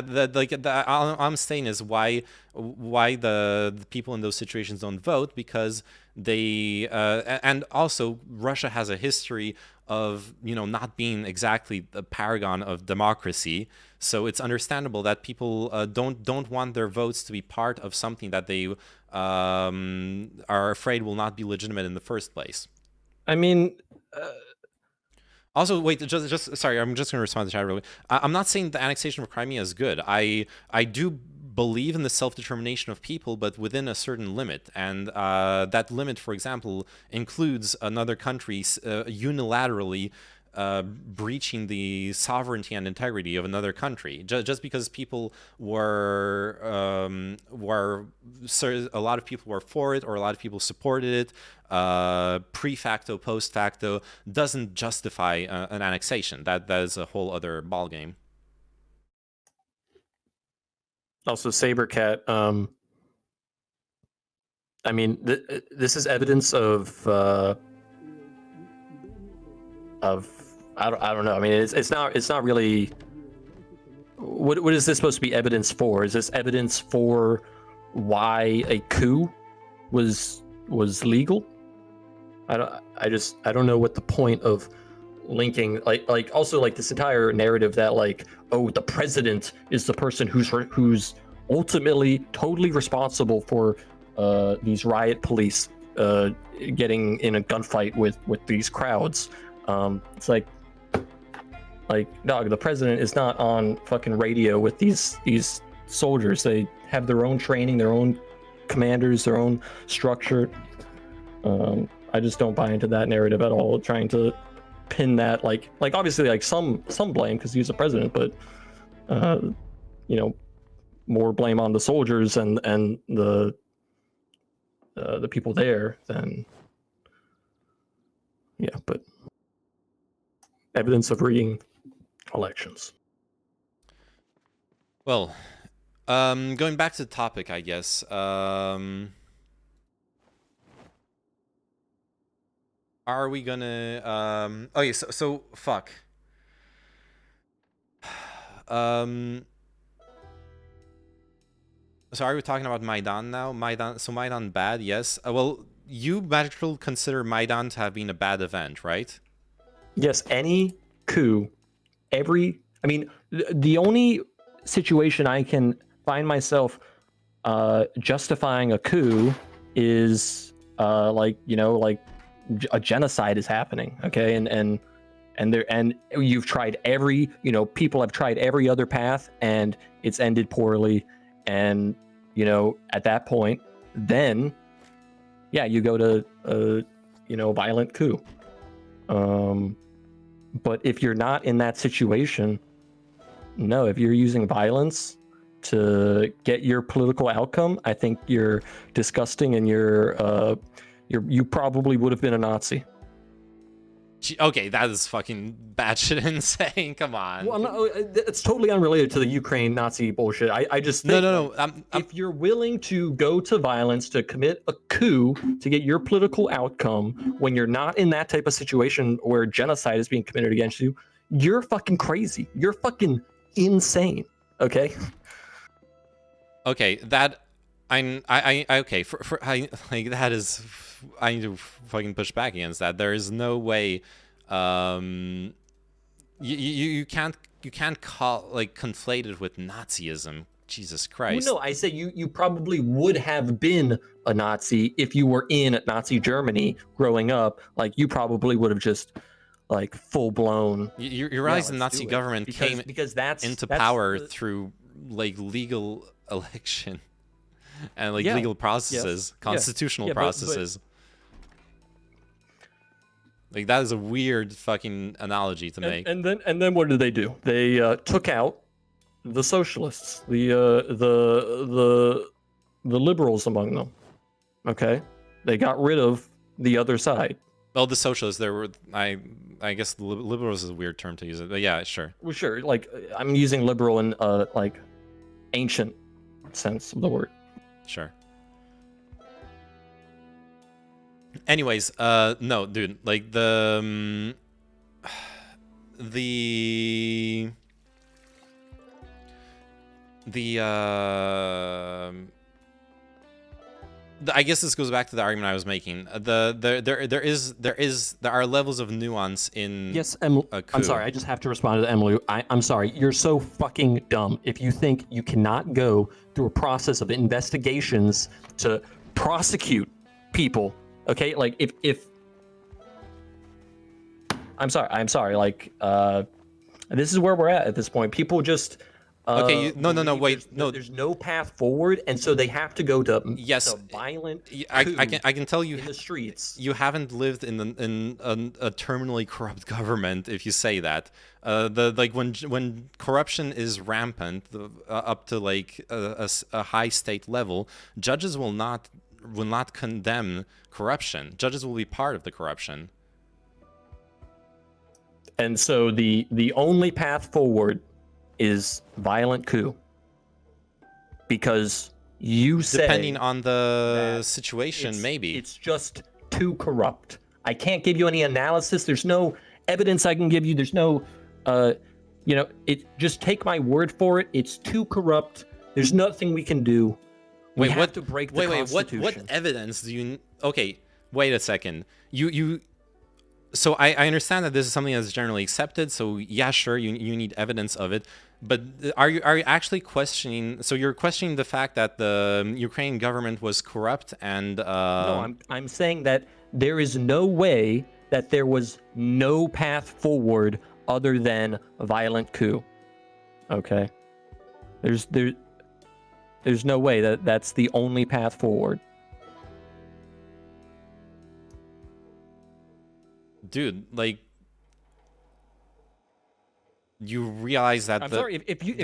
all I'm saying is why the people in those situations don't vote, because they and also Russia has a history of not being exactly the paragon of democracy. So it's understandable that people don't want their votes to be part of something that they are afraid will not be legitimate in the first place. I mean, uh, Also, wait, just sorry, I'm just going to respond to chat really. I'm not saying the annexation of Crimea is good. I do believe in the self-determination of people, but within a certain limit, and that limit, for example, includes another country unilaterally breaching the sovereignty and integrity of another country. Just because people were a lot of people were for it, or a lot of people supported it, pre facto, post facto, doesn't justify an annexation. That is a whole other ballgame. also Sabercat. I mean, this is evidence of I don't know. I mean, it's not really. What is this supposed to be evidence for? Is this evidence for why a coup was legal? I don't know what the point of linking like also like this entire narrative that like, oh, the president is the person who's ultimately totally responsible for these riot police getting in a gunfight with these crowds. It's like dog, the president is not on fucking radio with these soldiers. They have their own training, their own commanders, their own structure. I just don't buy into that narrative at all, trying to pin that like obviously like some blame because he's the president, but more blame on the soldiers and the people there than but evidence of rigging elections. Well, going back to the topic, I guess. Are we gonna? Oh yeah. So fuck. So are we talking about Maidan now? Maidan. So Maidan bad? Yes. Well, you Magical consider Maidan to have been a bad event, right? Yes, any coup, I mean, the only situation I can find myself justifying a coup is like a genocide is happening, okay, and you've tried people have tried every other path and it's ended poorly, and at that point, then you go to violent coup. But if you're not in that situation, no, if you're using violence to get your political outcome, I think you're disgusting and you probably would have been a Nazi. Okay, that is fucking batshit insane. Come on. Well, no, it's totally unrelated to the Ukraine Nazi bullshit. I just think no. If you're willing to go to violence to commit a coup to get your political outcome when you're not in that type of situation where genocide is being committed against you, you're fucking crazy. You're fucking insane. Okay. Okay, that I okay for like that is I need to fucking push back against that. There is no way, you can't call conflate it with Nazism. Jesus Christ. Well, no, I say you probably would have been a Nazi if you were in Nazi Germany growing up. Like you probably would have just like full blown. You realize the Nazi government came that's into power through like legal election and like legal processes, constitutional processes. Like that is a weird fucking analogy to make. And then what did they do? They took out the socialists, the liberals among them. Okay, they got rid of the other side. Well, the socialists, there were, I guess the liberals is a weird term to use it, but yeah, sure. Well, sure. Like I'm using liberal in like ancient sense of the word. Sure. Anyways, no, dude, like I guess this goes back to the argument I was making. There are levels of nuance in. Yes, Emily. I'm sorry. I just have to respond to Emily. I'm sorry. You're so fucking dumb if you think you cannot go through a process of investigations to prosecute people. Okay, like if. I'm sorry. Like, this is where we're at this point. People just. Okay, no, wait, no. There's no path forward, and so they have to go to violent. I can tell you in the streets. You haven't lived in a terminally corrupt government if you say that. Like when corruption is rampant up to like a high state level, judges will not condemn corruption. Judges will be part of the corruption. And so the only path forward is violent coup, because you say, depending on the situation, maybe it's just too corrupt. I can't give you any analysis. There's no evidence I can give you. There's no just take my word for it. It's too corrupt. There's nothing we can do. We have to break the Constitution. What evidence do you? Okay, wait a second. So I understand that this is something that's generally accepted. So yeah, sure, you need evidence of it. But are you actually questioning? So you're questioning the fact that the Ukrainian government was corrupt and? No, I'm saying that there is no way that there was no path forward other than a violent coup. Okay, there's no way that's the only path forward. Dude, like, you realize that if you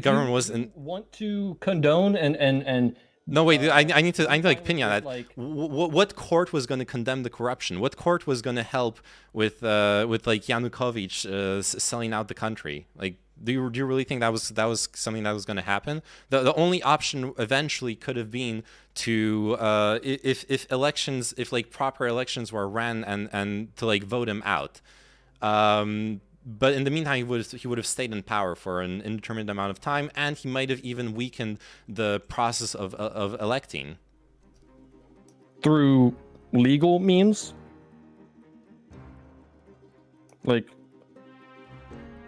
want to condone and no, wait, I need to like pin you on that. Like, what court was going to condemn the corruption? What court was going to help with like Yanukovych selling out the country? Like, do you really think that was something that was going to happen? The only option eventually could have been to if like proper elections were ran and to like vote him out. But in the meantime, he would have stayed in power for an indeterminate amount of time, and he might have even weakened the process of electing through legal means. Like,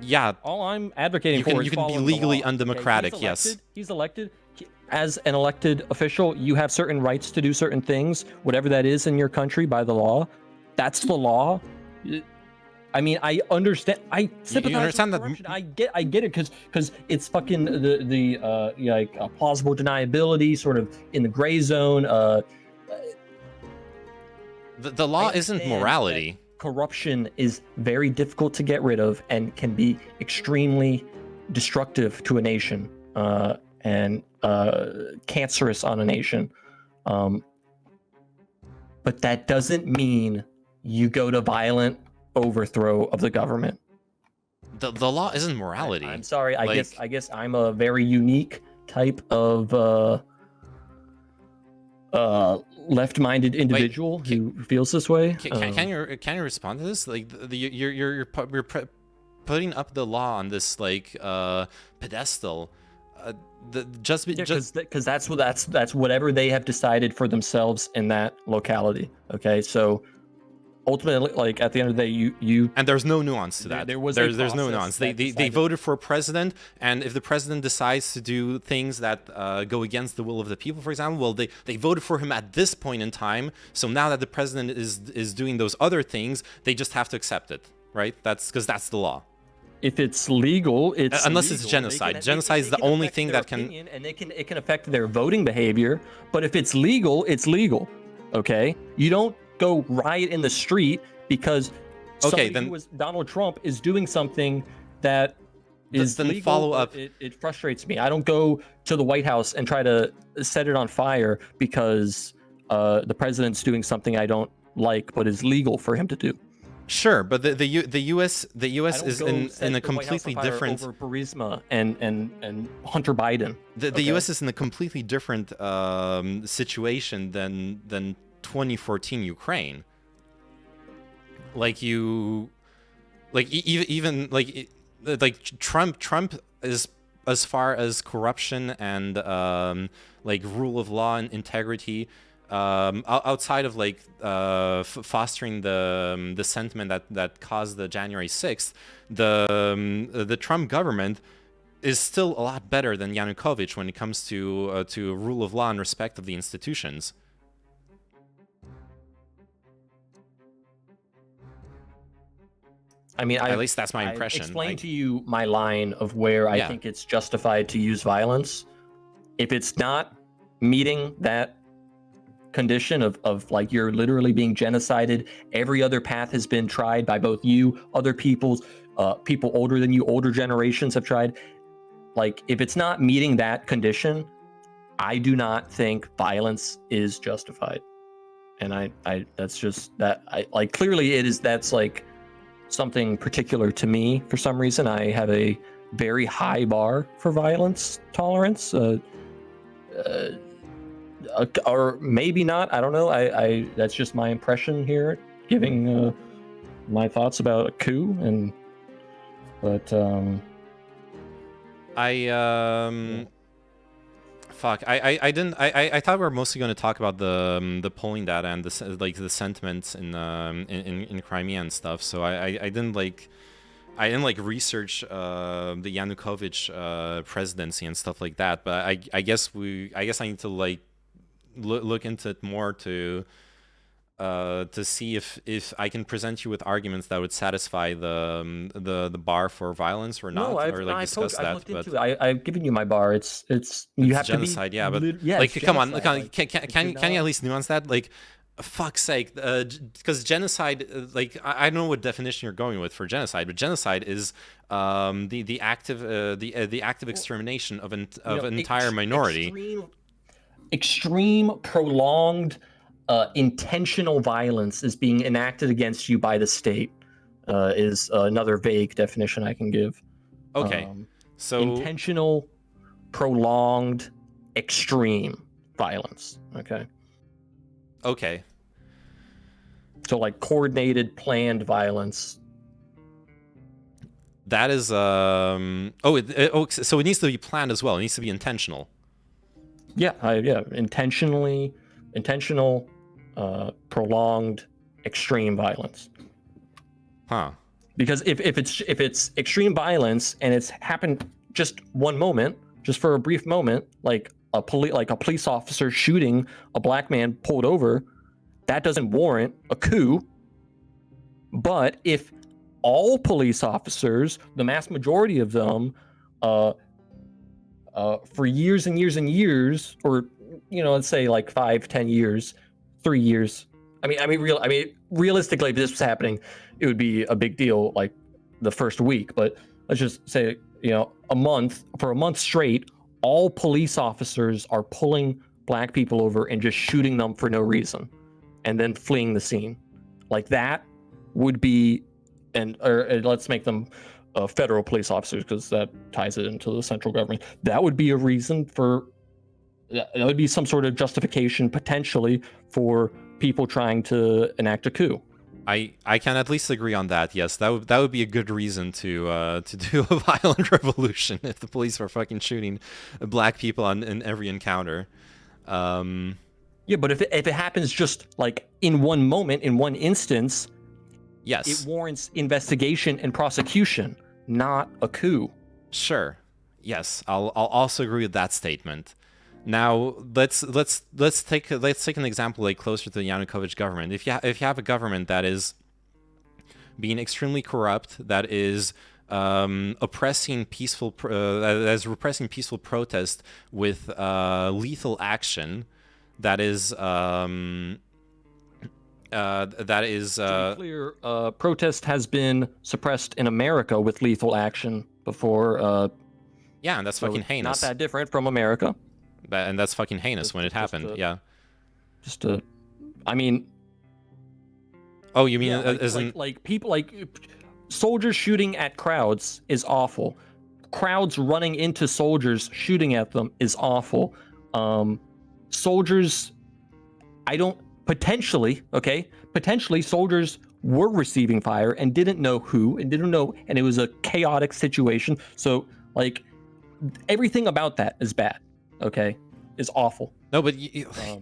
yeah, all I'm advocating for is you can be legally undemocratic. Okay, yes, he's elected. As an elected official, you have certain rights to do certain things, whatever that is in your country by the law. That's the law. I mean, I understand. I sympathize. You understand with corruption. I get it because it's fucking the like plausible deniability, sort of in the gray zone. The law isn't morality. Corruption is very difficult to get rid of and can be extremely destructive to a nation and cancerous on a nation. But that doesn't mean you go to violent overthrow of the government. The law isn't morality. I'm sorry. I guess I'm a very unique type of left-minded individual who feels this way. Can you respond to this? Like you're putting up the law on this like pedestal. Because that's whatever they have decided for themselves in that locality. Okay, so ultimately, like at the end of the day, you and there's no nuance to that. There's no nuance. They voted for a president, and if the president decides to do things that go against the will of the people, for example, well, they voted for him at this point in time. So now that the president is doing those other things, they just have to accept it. right? That's because that's the law. If it's legal, it's unless legal. it's genocide. They Genocide is the only affect thing their that can. opinion, and it can affect their voting behavior. But if it's legal, it's legal. Okay, you don't go riot in the street because somebody then who was Donald Trump is doing something that is then legal. follow up. It frustrates me. I don't go to the White House and try to set it on fire because the president's doing something I don't like, but is legal for him to do. Sure, but the U.S. is in a completely different over Burisma and Hunter Biden. The U.S. is in a completely different situation than 2014 Ukraine. Trump is, as far as corruption and rule of law and integrity, outside of fostering the sentiment that caused the January 6th, the Trump government is still a lot better than Yanukovych when it comes to rule of law and respect of the institutions. I mean, at least that's my impression. I explained to you my line of where I think it's justified to use violence. If it's not meeting that condition of like you're literally being genocided, every other path has been tried by both you, other people older than you, older generations have tried. Like, if it's not meeting that condition, I do not think violence is justified. And I that's just that I like clearly it is that's like something particular to me for some reason. I have a very high bar for violence tolerance, or maybe not. I don't know. I that's just my impression here, giving my thoughts about a coup. I thought we were mostly going to talk about the polling data and the sentiments in Crimea and stuff. So I didn't research the Yanukovych presidency and stuff like that. But I guess I need to look into it more to see if I can present you with arguments that would satisfy the bar for violence or not, discuss that. But I've given you my bar. It's you have genocide, to be, yeah. But yeah, come on, can you at least nuance that? Fuck's sake, because genocide, I don't know what definition you're going with for genocide, but genocide is the active extermination of an entire minority. Extreme, prolonged, intentional violence is being enacted against you by the state. Is another vague definition I can give. Okay, so intentional, prolonged, extreme violence. Okay. So like coordinated, planned violence. That is so it needs to be planned as well. It needs to be intentional. Intentional, prolonged, extreme violence. Huh. Because if it's extreme violence and it's happened just one moment, just for a brief moment, like a police officer shooting a black man pulled over, that doesn't warrant a coup. But if all police officers, the mass majority of them, for years and years and years, or let's say like 5-10 years, 3 years. Realistically, if this was happening, it would be a big deal like the first week. But let's just say, a month straight, all police officers are pulling black people over and just shooting them for no reason, and then fleeing the scene. Like that would be, or let's make them federal police officers because that ties it into the central government. That would be a reason for. That would be some sort of justification potentially for people trying to enact a coup. I can at least agree on that. Yes, that would be a good reason to do a violent revolution if the police were fucking shooting black people in every encounter. Yeah, but if it happens just like in one moment, in one instance, yes, it warrants investigation and prosecution, not a coup. Sure. Yes, I'll also agree with that statement. Now let's take an example closer to the Yanukovych government. If you have a government that is being extremely corrupt, that is oppressing that is repressing peaceful protest with lethal action, that is To be clear, protest has been suppressed in America with lethal action before. Yeah, and that's fucking Not heinous. that different from America. And that's fucking heinous when it happened. Yeah. I mean. Oh, you mean yeah, like people, like soldiers shooting at crowds is awful. Crowds running into soldiers shooting at them is awful. Soldiers, potentially soldiers were receiving fire and didn't know who, and it was a chaotic situation. So like everything about that is bad, okay, is awful. No, but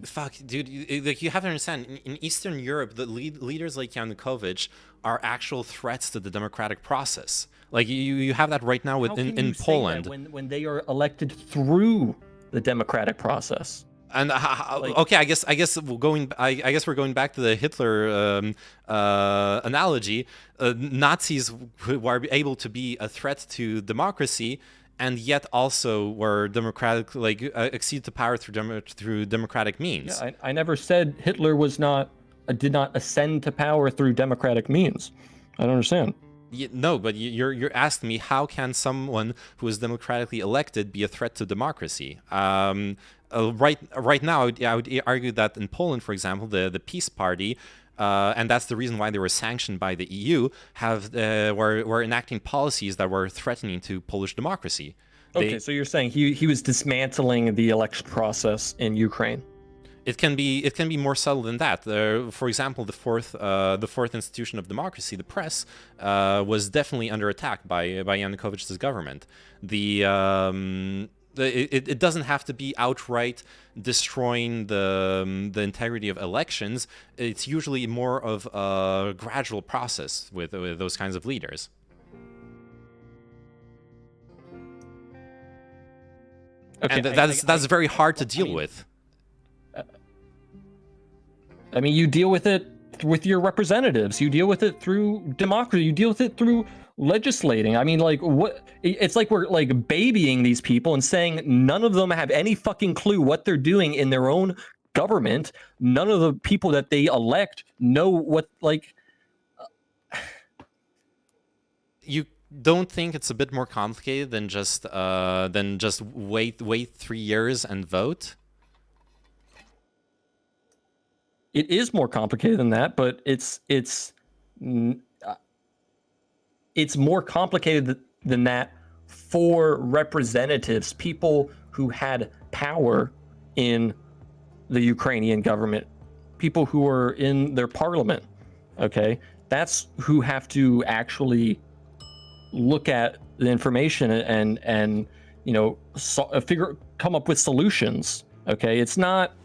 fuck, dude, you have to understand, in Eastern Europe, the leaders like Yanukovych are actual threats to the democratic process. Like, you have that right now in Poland. When they are elected through the democratic process. And okay, I guess we're going back to the Hitler analogy. Nazis were able to be a threat to democracy, and yet also were democratic, like accede to power through democratic means. Yeah, I never said Hitler did not ascend to power through democratic means. I don't understand. No, but you're asking me, how can someone who is democratically elected be a threat to democracy? Right now, I would argue that in Poland, for example, the Peace Party, and that's the reason why they were sanctioned by the EU, were enacting policies that were threatening to Polish democracy. Okay, so you're saying he was dismantling the election process in Ukraine. It can be more subtle than that. For example, the fourth institution of democracy, the press, was definitely under attack by Yanukovych's government. It doesn't have to be outright destroying the integrity of elections. It's usually more of a gradual process with those kinds of leaders. Okay, and that's very hard to deal with. I mean, you deal with it with your representatives. You deal with it through democracy. You deal with it through legislating. I mean, like, what? It's like we're like babying these people and saying none of them have any fucking clue what they're doing in their own government. None of the people that they elect know what, like. You don't think it's a bit more complicated than just wait 3 years and vote? It is more complicated than that, but it's more complicated than that for representatives, people who had power in the Ukrainian government, people who are in their parliament. Okay, that's who have to actually look at the information and come up with solutions. Okay, it's not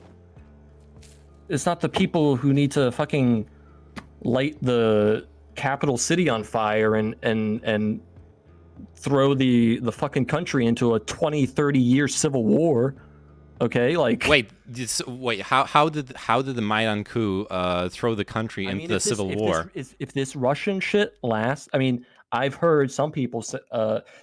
the people who need to fucking light the capital city on fire and throw the fucking country into a 20-30 year civil war. Okay, like wait, how did the Maidan coup throw the country into the civil war? If this Russian shit lasts, I mean, I've heard some people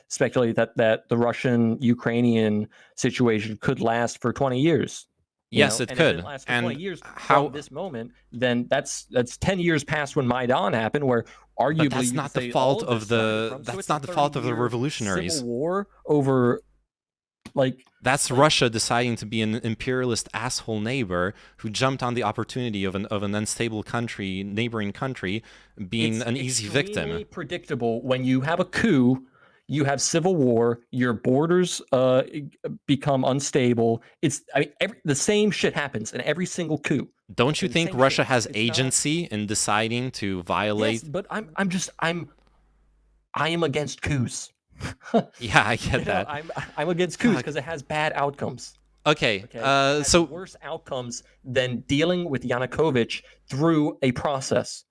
speculate that the Russian-Ukrainian situation could last for 20 years. Yes, it could. If it lasts for 20 years from this moment, then that's 10 years past when Maidan happened, where arguably that's not the fault of the revolutionaries. Civil war over, like, that's Russia deciding to be an imperialist asshole neighbor who jumped on the opportunity of an unstable neighboring country, being an easy victim. It's extremely predictable when you have a coup. You have civil war, your borders become unstable. The same shit happens in every single coup. Don't you think Russia has agency in deciding to violate? Yes, but I am against coups. Yeah, I get that. I'm against coups because it has bad outcomes. Okay. So worse outcomes than dealing with Yanukovych through a process.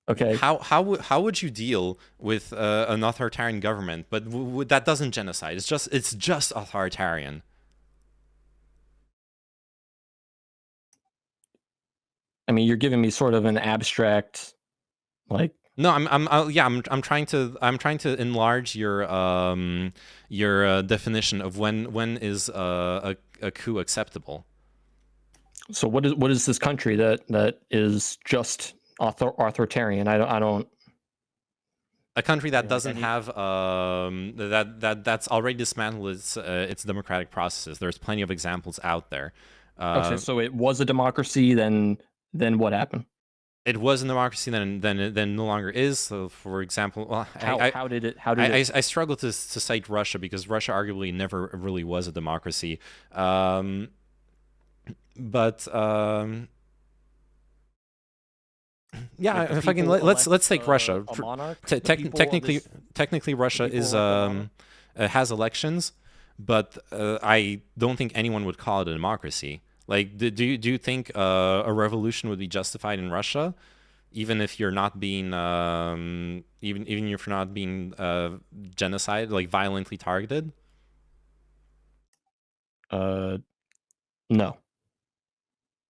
Okay. How would you deal with an authoritarian government, but that doesn't genocide? It's just authoritarian. I mean, you're giving me sort of an abstract, like, No, I'm trying to enlarge your definition of when is a coup acceptable. So what is this country that is just authoritarian? I don't. A country that Like doesn't have that's already dismantled its democratic processes. There's plenty of examples out there. Okay, so it was a democracy. Then what happened? It was a democracy, then no longer is. So, for example, well, How did it? I struggle to cite Russia because Russia arguably never really was a democracy. But yeah, Like, if I can, let's take Russia. A monarch. Technically, Russia is has elections, but I don't think anyone would call it a democracy. Like, do you think a revolution would be justified in Russia, even if you're not being even if you're not being genocide, like violently targeted? No.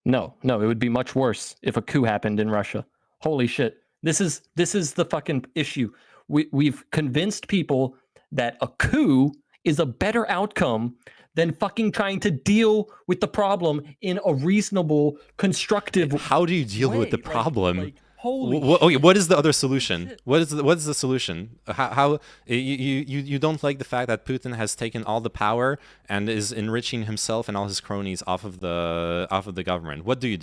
No, it would be much worse if a coup happened in Russia. Holy shit. This is the fucking issue. We've convinced people that a coup is a better outcome than fucking trying to deal with the problem in a reasonable, constructive How do you deal with the problem? Holy okay, what is the other solution? What is the solution? How you don't like the fact that Putin has taken all the power and is enriching himself and all his cronies off of the government? What do?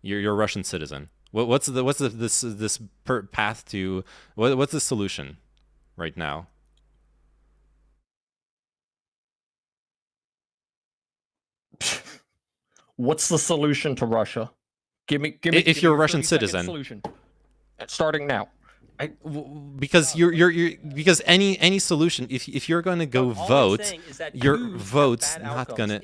You're a Russian citizen. What's this path to what's the solution right now? What's the solution to Russia? Give me If you're a Russian citizen. Solution. Starting now. Because because any solution, if you're going to go vote, your vote's not gonna.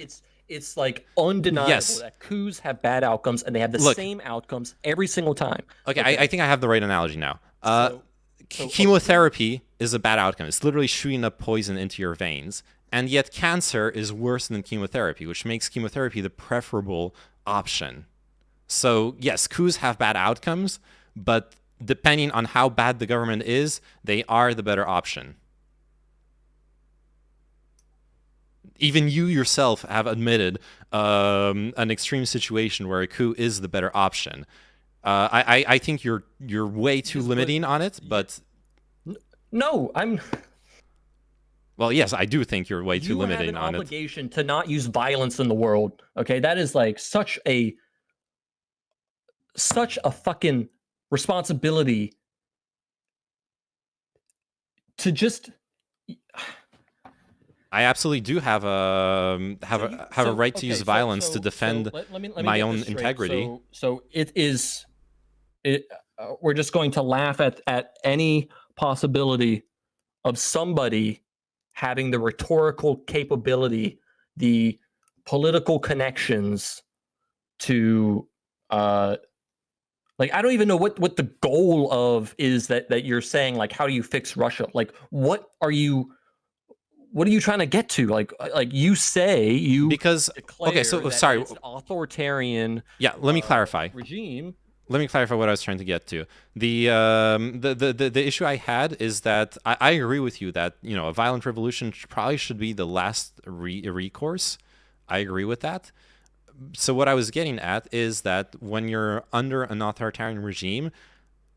It's like undeniable that coups have bad outcomes and they have the same outcomes every single time. Okay, I think I have the right analogy now. Chemotherapy is a bad outcome. It's literally shooting up poison into your veins, and yet cancer is worse than chemotherapy, which makes chemotherapy the preferable option. So yes, coups have bad outcomes, but depending on how bad the government is, they are the better option. Even you yourself have admitted an extreme situation where a coup is the better option. I think you're way too limiting on it, but no, I'm. Well, yes, I do think you're way too limiting on it. You have an obligation to not use violence in the world. Okay, that is like such a fucking responsibility to just. I absolutely do have a right to use violence to defend my own integrity. So it is. We're just going to laugh at any possibility of somebody having the rhetorical capability, the political connections to. Like, I don't even know what the goal of is that you're saying, like, how do you fix Russia? Like, what are you trying to get to? Like you say you because okay, so sorry, it's authoritarian. Yeah, let me clarify. Regime. Let me clarify what I was trying to get to. The issue I had is that I agree with you that a violent revolution probably should be the last recourse. I agree with that. So what I was getting at is that when you're under an authoritarian regime,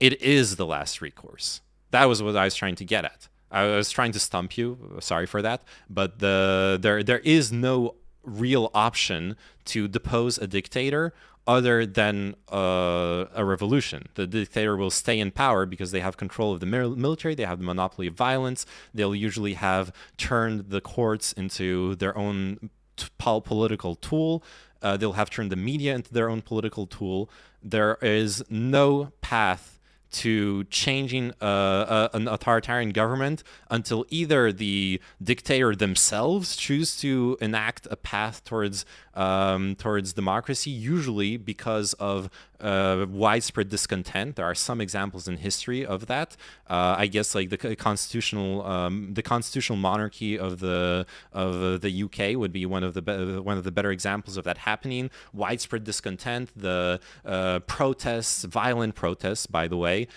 it is the last recourse. That was what I was trying to get at. I was trying to stump you. Sorry for that. But there is no real option to depose a dictator other than a revolution. The dictator will stay in power because they have control of the military, they have the monopoly of violence, they'll usually have turned the courts into their own political tool, they'll have turned the media into their own political tool. There is no path to changing an authoritarian government until either the dictator themselves choose to enact a path towards democracy, usually because of widespread discontent. There are some examples in history of that. I guess like the constitutional monarchy of the UK would be one of the better examples of that happening. Widespread discontent, the protests, violent protests, by the way, say,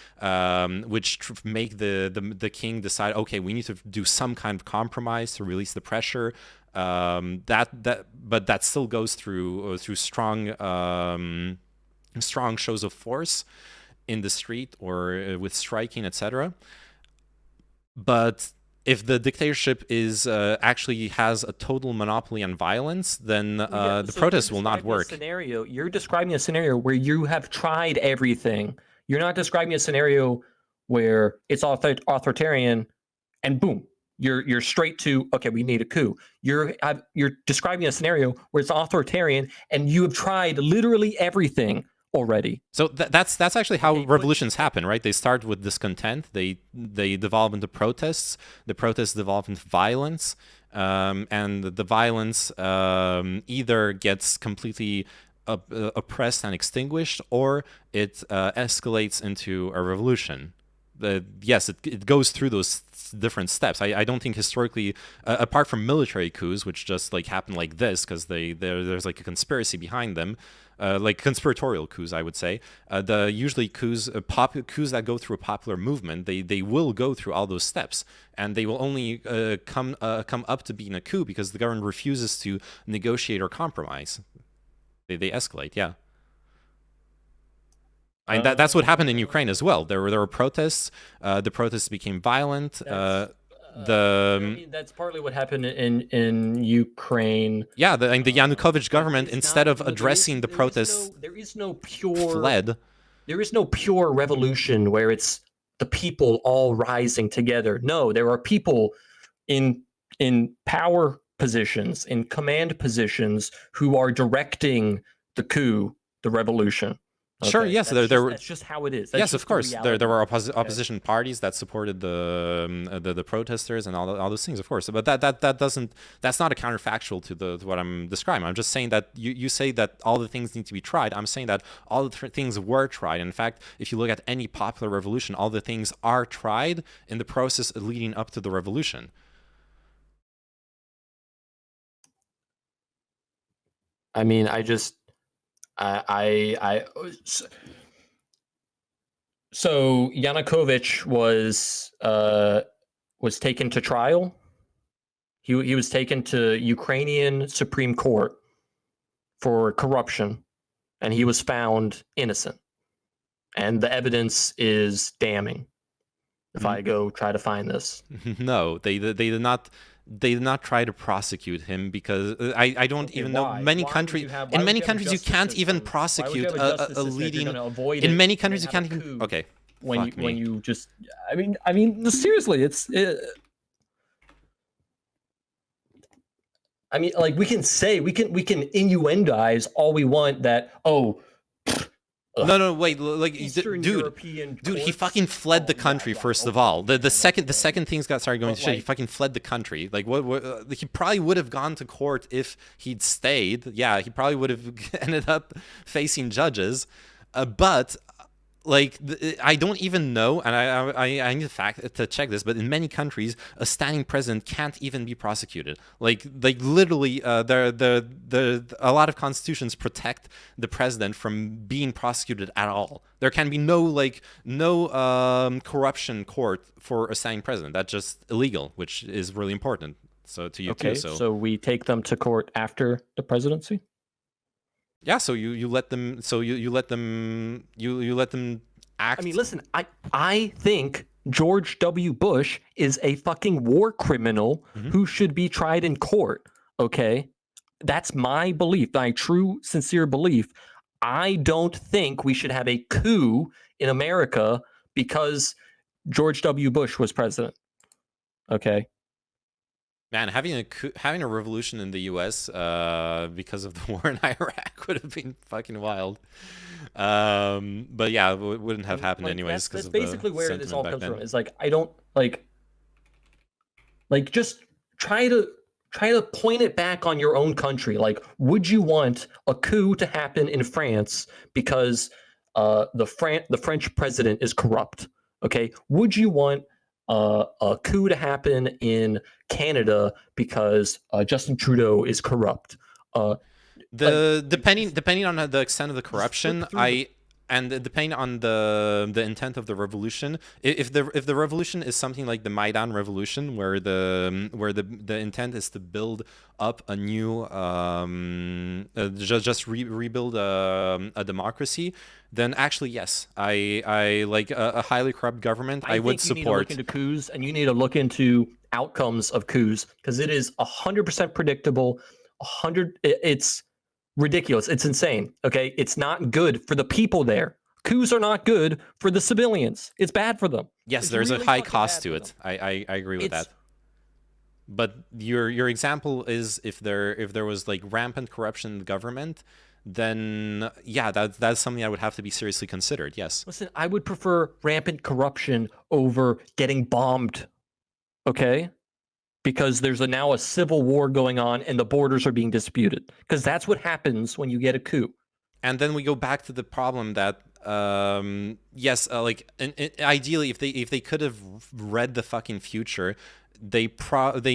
which make the king decide, okay, we need to do some kind of compromise to release the pressure. But that still goes through strong shows of force in the street or with striking, etc. But if the dictatorship is actually has a total monopoly on violence, then the protests will not work. You're describing a scenario where you have tried everything. You're not describing a scenario where it's authoritarian and boom, you're straight to, okay, we need a coup. You're describing a scenario where it's authoritarian and you have tried literally everything already. So that's actually how revolutions happen, right? They start with discontent, they devolve into protests, the protests devolve into violence, and the violence either gets completely oppressed and extinguished, or it escalates into a revolution. Yes, it goes through those different steps. I don't think historically, apart from military coups, which just like happen like this because there's like a conspiracy behind them, like conspiratorial coups, I would say. The usually coups that go through a popular movement, they will go through all those steps, and they will only come up to being a coup because the government refuses to negotiate or compromise. They escalate, yeah. And that's what happened in Ukraine as well. There were protests. The protests became violent. I mean, that's partly what happened in Ukraine. Yeah, the Yanukovych government, instead of addressing the protests, there is no pure fled. There is no pure revolution where it's the people all rising together. No, there are people in power positions, in command positions, who are directing the coup, the revolution. Okay. Sure. Yes. That's just how it is. That's yes, of course. There were opposition parties that supported the protesters and all those things, of course. But that's not a counterfactual to what I'm describing. I'm just saying that you say that all the things need to be tried. I'm saying that all the things were tried. In fact, if you look at any popular revolution, all the things are tried in the process leading up to the revolution. I mean, so Yanukovych was taken to trial. He was taken to Ukrainian Supreme Court for corruption, and he was found innocent. And the evidence is damning. If I go try to find this, no, they did not. They did not try to prosecute him because I don't even know. Many countries, in many countries, you can't even prosecute a leading. In many countries, you can't even. Okay. When you just, I mean, seriously, I mean, like we can innuendize all we want that. Oh. No, wait, like, dude, he fucking fled the country. First of all, the second things got started going to shit, he fucking fled the country. Like, what he probably would have gone to court if he'd stayed. Yeah, he probably would have ended up facing judges, but. Like, I don't even know, and I need to check this, but in many countries, a standing president can't even be prosecuted. Like literally, a lot of constitutions protect the president from being prosecuted at all. There can be no corruption court for a standing president. That's just illegal, which is really important. So to you too. So we take them to court after the presidency. Yeah, so you let them. So you let them. You let them act. I mean, listen. I think George W. Bush is a fucking war criminal who should be tried in court. Okay, that's my belief. My true, sincere belief. I don't think we should have a coup in America because George W. Bush was president. Okay. Man, having a revolution in the U.S. Because of the war in Iraq would have been fucking wild. But yeah, it wouldn't have happened anyways. That's basically where this all comes from. It's like I don't like just try to point it back on your own country. Like, would you want a coup to happen in France because the French president is corrupt? Okay, would you want a coup to happen in Canada because Justin Trudeau is corrupt? Depending on the extent of the corruption, And depending on the intent of the revolution, if the revolution is something like the Maidan Revolution, where the intent is to build up a new rebuild a democracy, then actually yes, I like a highly corrupt government. I would think you need to look support. into coups, and you need to look into outcomes of coups, because it is 100% predictable. It's ridiculous. It's insane. Okay, it's not good for the people there. Coups are not good for the civilians. It's bad for them. Yes, It's there's a really high fucking cost bad to for it. them. I agree with It's that. But your example is if there was like rampant corruption in the government, then yeah, that's something that would have to be seriously considered. Yes. Listen, I would prefer rampant corruption over getting bombed. Okay? Because there's now a civil war going on and the borders are being disputed. Because that's what happens when you get a coup. And then we go back to the problem that yes, like ideally, if they could have read the fucking future, they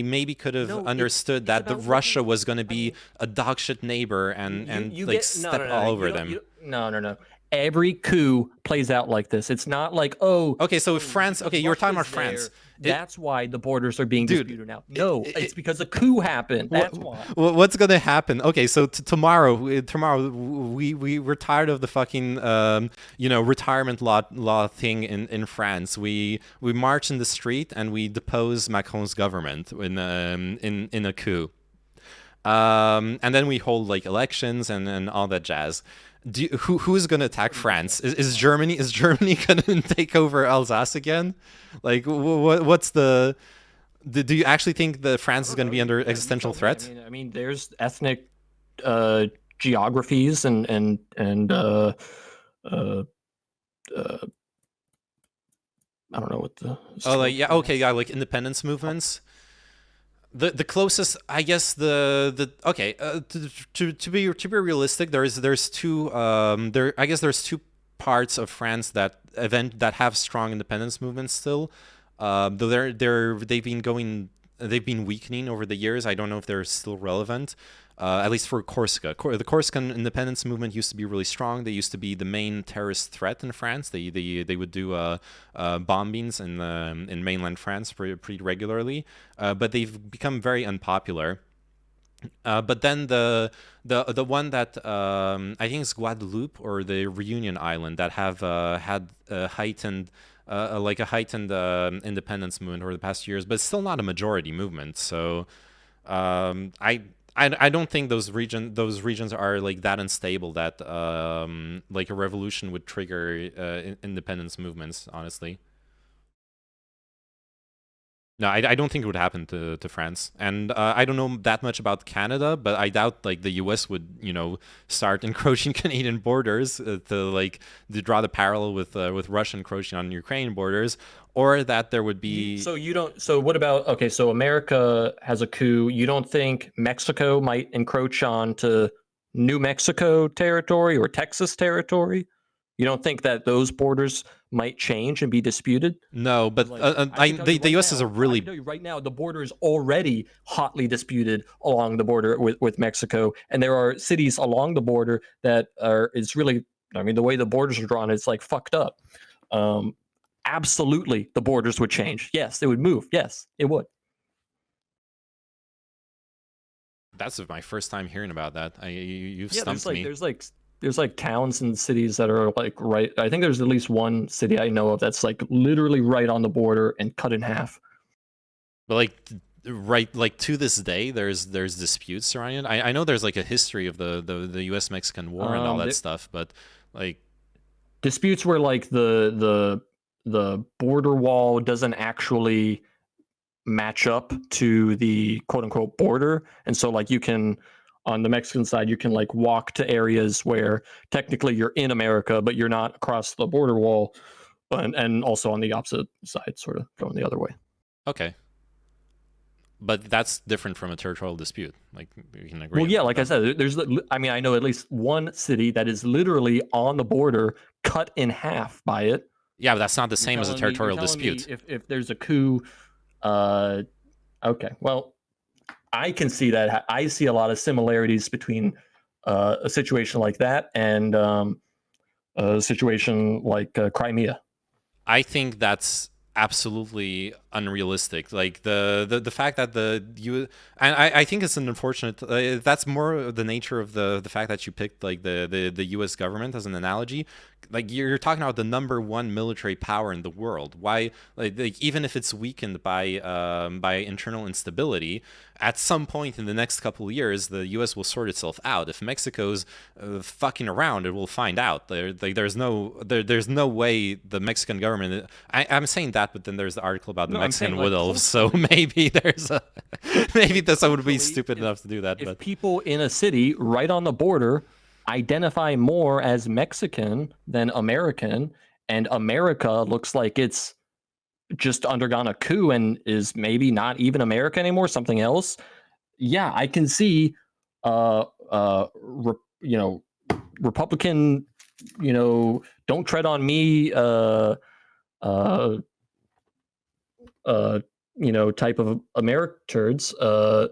maybe could have understood that the Russia was going to be a dogshit neighbor and like step all over them. No. Every coup plays out like this. It's not like, oh, okay, so France. Okay, you were talking about France. That's why the borders are being disputed now. No, it's because a coup happened. That's why. What's gonna happen? Okay, so tomorrow we're tired of the fucking retirement law thing in France. We march in the street and we depose Macron's government in a coup. And then we hold like elections and all that jazz. Who's gonna attack France? Is Germany gonna take over Alsace again? Like what's the? Do you actually think that France is gonna be under existential threat? I mean, there's ethnic geographies and I don't know what the. Oh, like yeah, okay, yeah, like independence movements. The closest, I guess, okay, to be realistic, there's two I guess there's two parts of France that have strong independence movements still, though they've been weakening over the years. I don't know if they're still relevant. At least for Corsica. The Corsican independence movement used to be really strong. They used to be the main terrorist threat in France. They would do bombings in mainland France pretty regularly, but they've become very unpopular. But then the one that I think is Guadeloupe or the Reunion Island that have had a heightened independence movement over the past years, but still not a majority movement. So I don't think those regions are like that unstable that like a revolution would trigger independence movements, honestly. No, I don't think it would happen to France, and I don't know that much about Canada, but I doubt like the U.S. would start encroaching Canadian borders to draw the parallel with Russia encroaching on Ukrainian borders, or that there would be. So you don't. So what about? Okay, so America has a coup. You don't think Mexico might encroach onto New Mexico territory or Texas territory? You don't think that those borders might change and be disputed? No, but the U.S. is a really. Right now, the border is already hotly disputed along the border with Mexico, and there are cities along the border that is really. I mean, the way the borders are drawn, it's like fucked up. Absolutely, the borders would change. Yes, it would move. Yes, it would. That's my first time hearing about that. You've stumped me. There's like towns and cities that are like right. I think there's at least one city I know of that's like literally right on the border and cut in half. But like to this day, there's disputes surrounding it. I know there's like a history of the U.S. Mexican War and all that stuff, but like disputes where like the border wall doesn't actually match up to the quote unquote border, and so like you can. On the Mexican side, you can like walk to areas where technically you're in America, but you're not across the border wall, and also on the opposite side, sort of going the other way. Okay. But that's different from a territorial dispute. Like you can agree. Well, yeah, like I said, I know at least one city that is literally on the border, cut in half by it. Yeah, but that's not the same as a territorial dispute. If there's a coup, okay, well. I can see that. I see a lot of similarities between a situation like that and a situation like Crimea. I think that's absolutely unrealistic. Like the fact that and I think it's an unfortunate. That's more the nature of the fact that you picked like the U.S. government as an analogy. Like you're talking about the number one military power in the world. Why, like even if it's weakened by internal instability, at some point in the next couple of years, the U.S. will sort itself out. If Mexico's fucking around, it will find out. There's no way the Mexican government. I'm saying that, but then there's the article about the No, I'm saying, Mexican like, wood elves. So maybe there's a maybe this I would be stupid enough to do that. If But people in a city right on the border identify more as Mexican than American, and America looks like it's just undergone a coup and is maybe not even America anymore, something else. Yeah, I can see, you know, Republican, don't tread on me, uh, type of American turds, uh,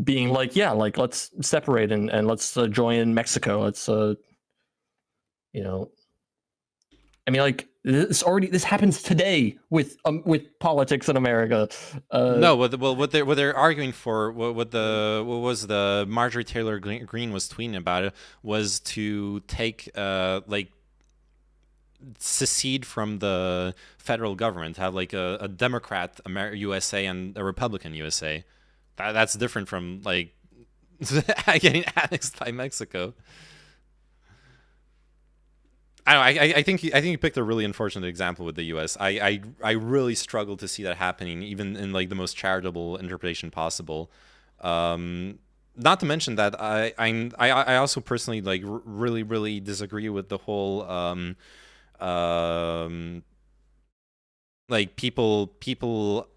being like, yeah, like let's separate and let's join Mexico. Let's, you know, I mean, like this happens today with politics in America. no, what they're arguing for, what was the Marjorie Taylor Greene was tweeting about it, was to take like secede from the federal government, have like a Democrat USA and a Republican USA. That's different from like getting annexed by Mexico. I don't know, I think you picked a really unfortunate example with the U.S. I really struggle to see that happening, even in like the most charitable interpretation possible. Not to mention that I also personally like really disagree with the whole like people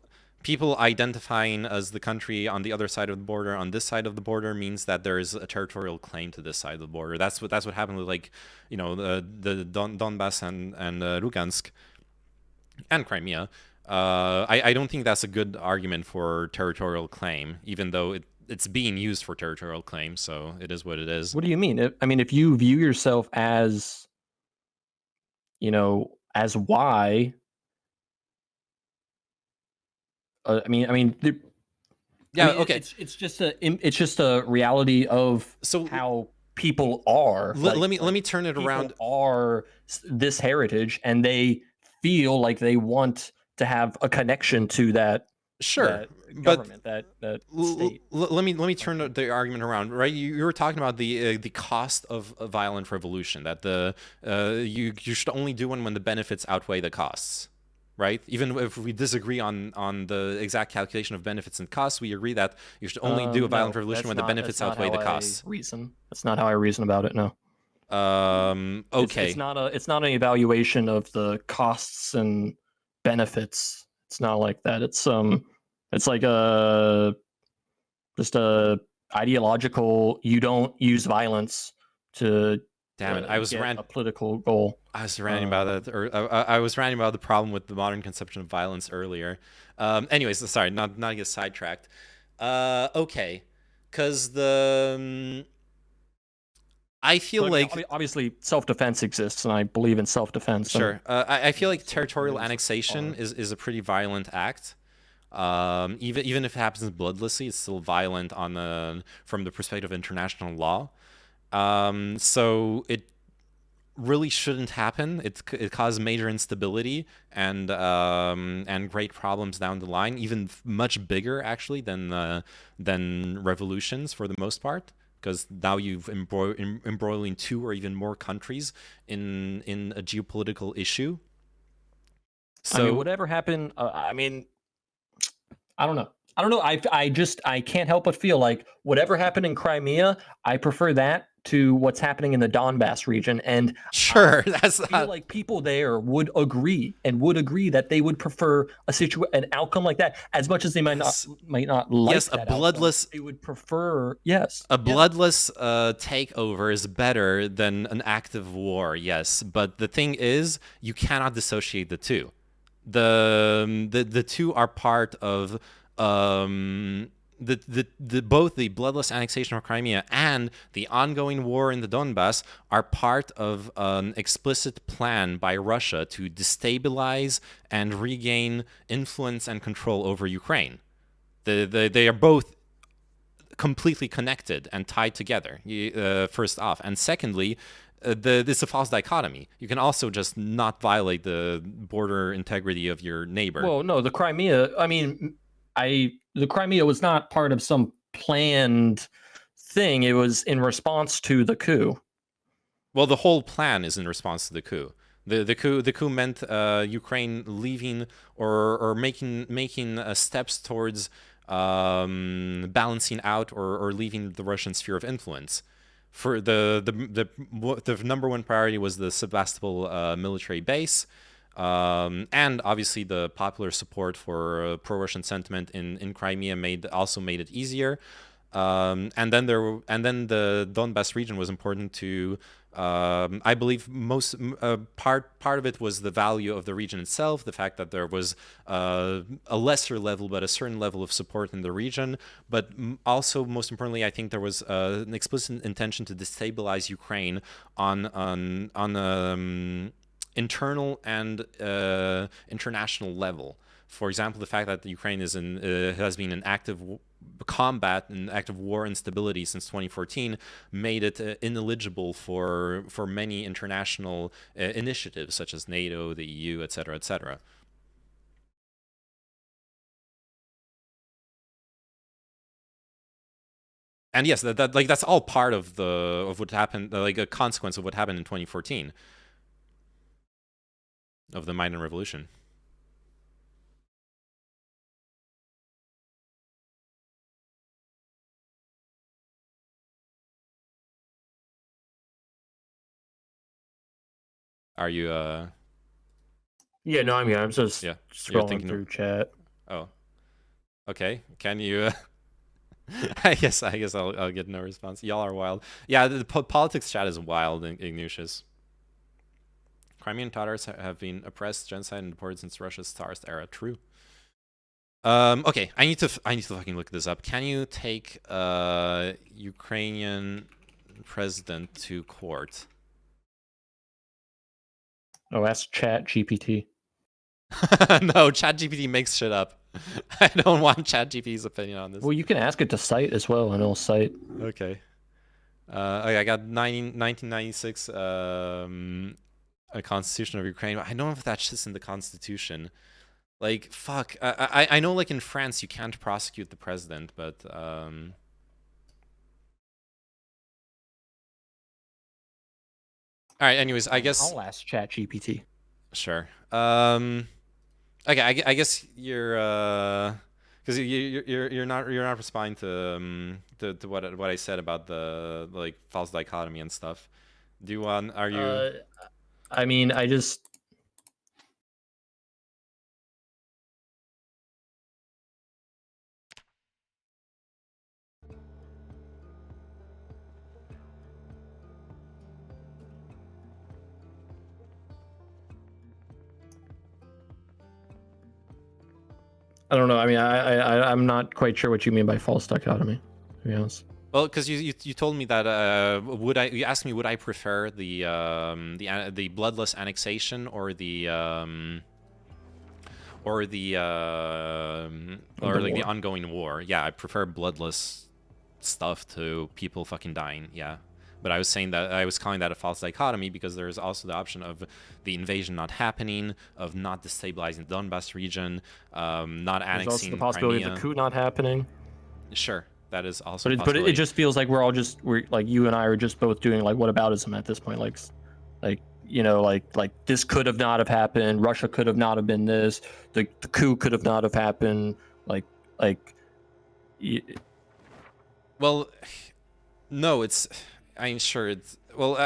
identifying as the country on the other side of the border, on this side of the border, means that there is a territorial claim to this side of the border. That's what happened with, like, the Donbass and Lugansk and Crimea. I don't think that's a good argument for territorial claim, even though it's being used for territorial claim, so it is what it is. What do you mean? I mean, if you view yourself as, as Y, Yeah, okay. It's just a reality of So how people are. let me turn it around. Are this heritage, and they feel like they want to have a connection to that. Sure, that government, that state. Let me turn the argument around. Right, you were talking about the cost of a violent revolution. That you should only do one when the benefits outweigh the costs. Right? Even if we disagree on the exact calculation of benefits and costs, we agree that you should only do a violent revolution when the benefits outweigh the costs. That's not how I reason about it. No. Okay. It's not an evaluation of the costs and benefits. It's not like that. It's like just a ideological. You don't use violence to. Damn it! I was a political goal. I was ranting about that, or I was ranting about the problem with the modern conception of violence earlier. Anyways, sorry, not to get sidetracked. Okay, because I feel like obviously self-defense exists, and I believe in self-defense. Sure, I feel like territorial annexation is a pretty violent act. Even if it happens bloodlessly, it's still violent from the perspective of international law. So it really shouldn't happen. It caused major instability and great problems down the line, even much bigger actually than revolutions for the most part, because now you've embroiling two or even more countries in a geopolitical issue. So whatever happened, I don't know. I can't help but feel like whatever happened in Crimea, I prefer that to what's happening in the Donbass region. And sure, I feel like people there would agree that they would prefer an outcome like that, as much as they might not like. Yes, a bloodless. They would prefer a bloodless takeover is better than an active war. Yes, but the thing is, you cannot dissociate the two. The two are part of both the bloodless annexation of Crimea and the ongoing war in the Donbass are part of an explicit plan by Russia to destabilize and regain influence and control over Ukraine. They are both completely connected and tied together, first off. And secondly, this is a false dichotomy. You can also just not violate the border integrity of your neighbor. Well, no, the Crimea, I mean, the Crimea was not part of some planned thing. It was in response to the coup. Well, the whole plan is in response to the coup. The coup meant Ukraine leaving or making steps towards balancing out or leaving the Russian sphere of influence. For the number one priority was the Sebastopol military base, and obviously the popular support for pro-Russian sentiment in Crimea also made it easier. And then the Donbass region was important to. I believe part of it was the value of the region itself, the fact that there was a lesser level but a certain level of support in the region, but also most importantly, I think there was an explicit intention to destabilize Ukraine on internal and international level. For example, the fact that Ukraine has been in active combat and active war instability since 2014 made it ineligible for many international initiatives such as NATO, the EU, etc., etc. And yes, that's all part of what happened, like a consequence of what happened in 2014 of the Maidan Revolution. Are you Yeah, no, I mean, I'm just scrolling through chat. Oh, okay. Can you? I guess I'll get no response. Y'all are wild. Yeah, the politics chat is wild and Ignatius. Crimean Tatars have been oppressed, genocide, and deported since Russia's Tsarist era. True. Okay, I need to fucking look this up. Can you take Ukrainian president to court? Oh, ask ChatGPT. No, ChatGPT makes shit up. I don't want ChatGPT's opinion on this. Well, you can ask it to cite as well, and it'll cite. Okay. Okay, I got 1996 a Constitution of Ukraine. I don't know if that shit's in the Constitution. Like, fuck. I know, like, in France, you can't prosecute the president, but... All right, anyways, I guess... I'll ask ChatGPT. Sure. Okay, I guess you're... Because you're not responding to what I said about the, like, false dichotomy and stuff. Do you want... Are you... I mean, I just... I don't know. I mean, I'm not quite sure what you mean by false dichotomy, to be honest. Well, because you told me that you asked me would I prefer the bloodless annexation or the ongoing war. Yeah, I prefer bloodless stuff to people fucking dying. Yeah. But I was saying that I was calling that a false dichotomy because there is also the option of the invasion not happening, of not destabilizing the Donbass region, not annexing. There's also the possibility Crimea. of the coup not happening. Sure, that is also. But it just feels like we're like you and I are just both doing like whataboutism at this point. Like you know, like this could have not have happened. Russia could have not have been this. The coup could have not have happened. Well, no, it's. I'm sure it's well.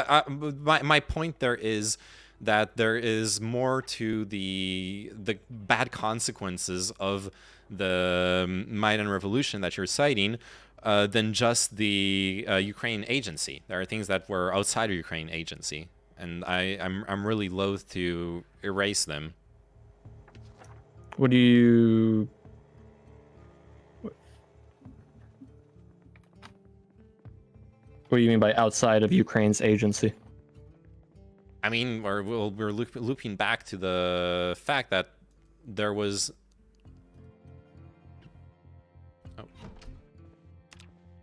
My point there is that there is more to the bad consequences of the Maidan Revolution that you're citing than just the Ukraine agency. There are things that were outside of Ukraine agency, and I'm really loath to erase them. What do you? What do you mean by outside of Ukraine's agency? I mean, we're looping back to the fact that there was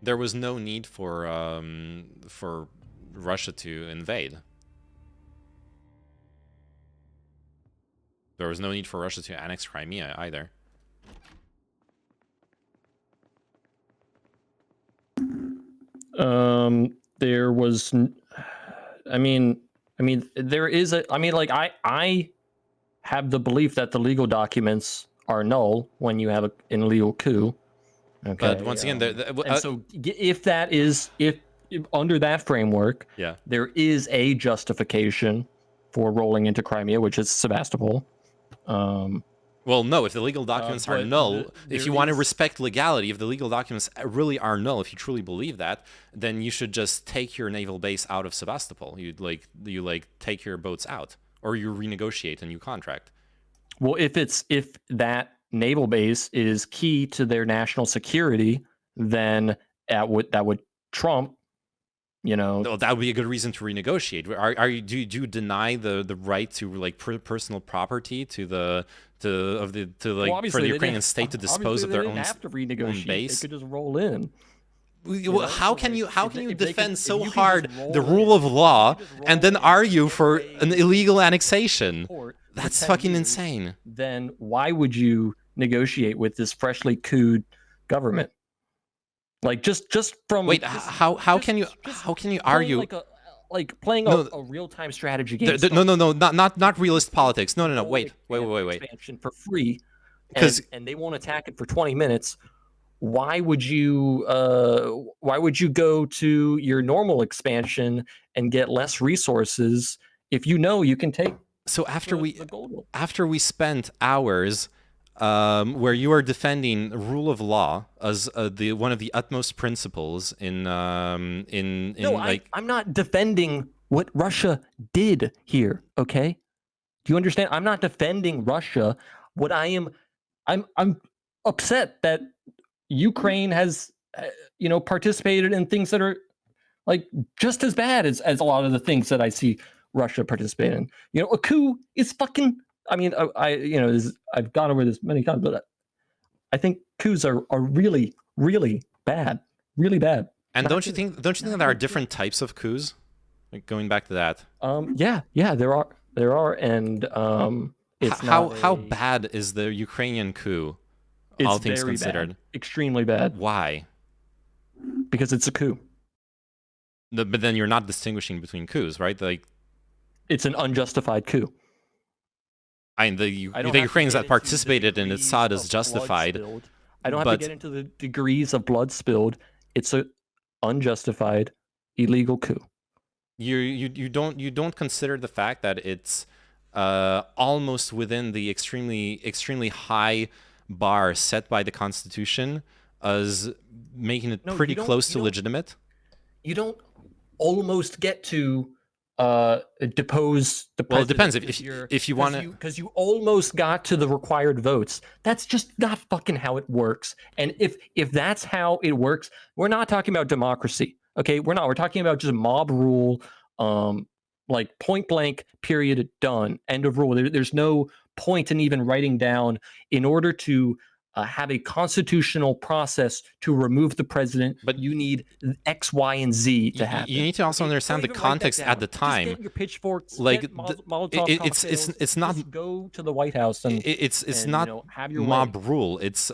no need for Russia to invade. There was no need for Russia to annex Crimea either. There was, I mean, there is a, like, I have the belief that the legal documents are null when you have an illegal coup. Okay. But once again, and so if that is, if under that framework, yeah, there is a justification for rolling into Crimea, which is Sebastopol. Well, no, if the legal documents are null, if you want to respect legality, if the legal documents really are null, if you truly believe that, then you should just take your naval base out of Sebastopol. You take your boats out, or you renegotiate a new contract. Well, if that naval base is key to their national security, then that would trump. No, that would be a good reason to renegotiate. Do you deny the right to like personal property for the Ukrainian state to dispose of their own have to renegotiate. Own base? They could just roll in. How can you defend so hard the rule of law and then argue for an illegal annexation? That's fucking insane. Then why would you negotiate with this freshly couped government? Like just from how can you argue like playing a real-time strategy game? Not realist politics. No. Wait. Expansion for free, and they won't attack it for 20 minutes. Why would you go to your normal expansion and get less resources if you know you can take? So after we spent hours where you are defending rule of law as one of the utmost principles I'm not defending what Russia did here. Okay, do you understand? I'm not defending Russia. What I'm upset that Ukraine has participated in things that are like just as bad as a lot of the things that I see Russia participate in. A coup is fucking. I mean, I've gone over this many times, but I think coups are really, really bad, really bad. And don't you think that there are different types of coups? Like going back to that. Yeah, there are, and how bad is the Ukrainian coup? All things considered, bad. Extremely bad. Why? Because it's a coup. But then you're not distinguishing between coups, right? Like, it's an unjustified coup. I mean, the Ukrainians that participated in it saw it as justified. I don't have to get into the degrees of blood spilled. It's an unjustified, illegal coup. You don't consider the fact that it's almost within the extremely high bar set by the Constitution as making it pretty close to legitimate. You don't almost get to depose the president. Well, it depends if you want to, because you almost got to the required votes. That's just not fucking how it works. And if that's how it works, we're not talking about democracy. Okay, we're not. We're talking about just mob rule, like point blank, period, done, end of rule. There's no point in even writing down in order to have a constitutional process to remove the president, but you need X, Y, and Z to happen. You need to also understand the context at the time. Just get your pitchforks, like it's not just go to the White House and it's not have your mob way. rule. It's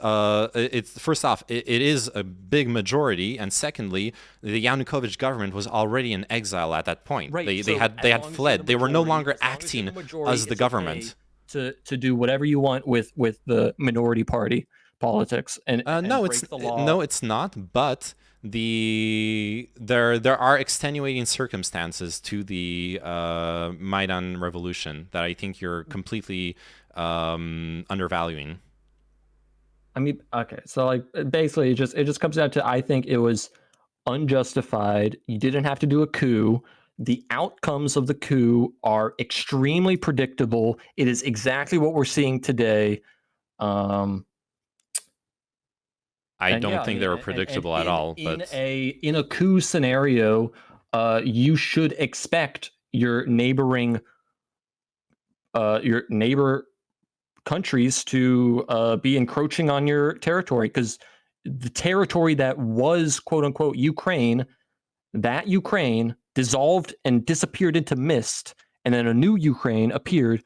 first off, it is a big majority, and secondly, the Yanukovych government was already in exile at that point. Right. They had fled. They were no longer acting as the government. To do whatever you want with the minority party politics and no, break the law. No, it's not. But there are extenuating circumstances to the Maidan Revolution that I think you're completely undervaluing. I mean, okay, so like basically, it just comes down to, I think it was unjustified. You didn't have to do a coup. The outcomes of the coup are extremely predictable. It is exactly what we're seeing today. I And don't yeah, I think they mean, were and predictable at all, but in a coup scenario, you should expect your neighbor countries to be encroaching on your territory, because the territory that was quote unquote Ukraine, that Ukraine dissolved and disappeared into mist, and then a new Ukraine appeared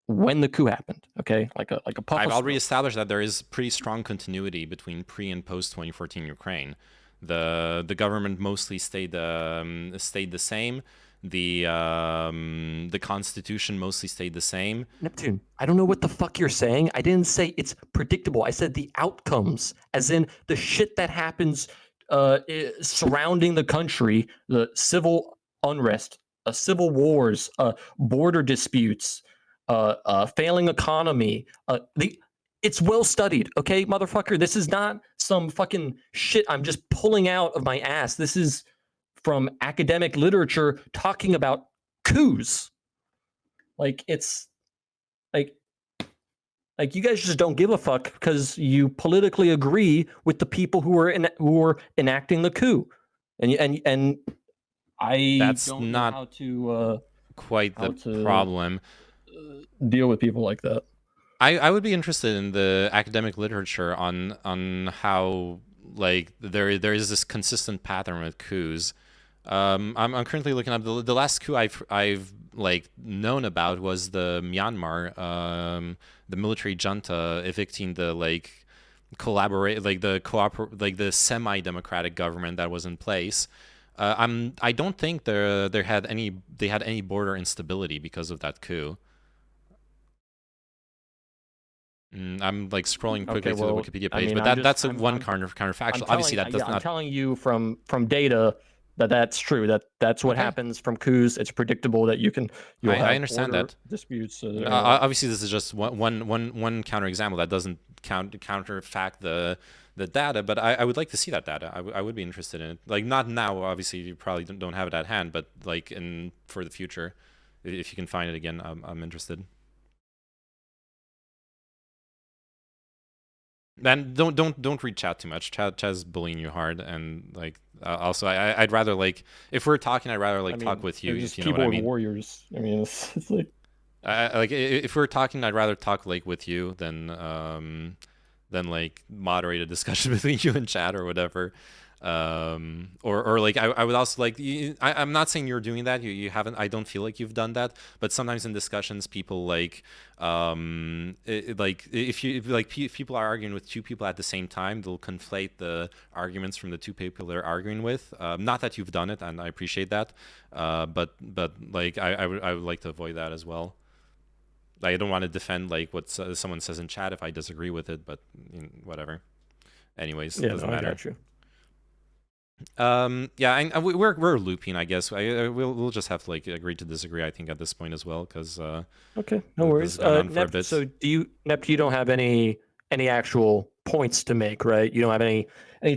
when the coup happened. Okay, like a puff I've of already smoke. established that there is pretty strong continuity between pre and post 2014 Ukraine. The government mostly stayed the same. The constitution mostly stayed the same. Neptune, I don't know what the fuck you're saying. I didn't say it's predictable. I said the outcomes, as in the shit that happens surrounding the country, the civil unrest, civil wars, border disputes, failing economy. It's well studied, okay, motherfucker. This is not some fucking shit I'm just pulling out of my ass. This is from academic literature talking about coups. Like it's like you guys just don't give a fuck because you politically agree with the people who are enacting the coup, and I That's don't know not quite how the to problem. deal with people like that. I would be interested in the academic literature on how like there is this consistent pattern with coups. I'm currently looking up the last coup I've like known about was the Myanmar, the military junta evicting the like the semi-democratic government that was in place. I don't think they had any border instability because of that coup. I'm like scrolling quickly Okay, through the well, Wikipedia I page, mean, but that's a one counterfactual. Obviously, that does I'm not. telling you from data that that's true. That's what Okay, happens from coups. It's predictable that you'll I have understand border that. disputes. Obviously, this is just one counterexample that doesn't counterfact the data, but I would like to see that data. I would be interested in it. Like not now, obviously, you probably don't have it at hand, but like for the future, if you can find it again, I'm interested. And don't reach out too much. Chad's bullying you hard, and like also I'd rather like if we're talking, I'd rather like talk with you they're if just you know what I keyboard mean. warriors. I mean, it's like Like if we're talking, I'd rather talk like with you than like moderate a discussion between you and Chad or whatever. Or like I would also like I'm not saying you're doing that. You haven't. I don't feel like you've done that. But sometimes in discussions, people like like if people are arguing with two people at the same time, they'll conflate the arguments from the two people they're arguing with. Not that you've done it, and I appreciate that. But like I would like to avoid that as well. I don't want to defend like what someone says in chat if I disagree with it, but whatever. Anyways, yeah, doesn't no, I matter. got you. Yeah, we're looping, I guess. We'll just have to like agree to disagree, I think, at this point as well, because Okay, no this worries. has gone on for a Nept, bit. so Nept, you don't have any actual points to make, right? You don't have anything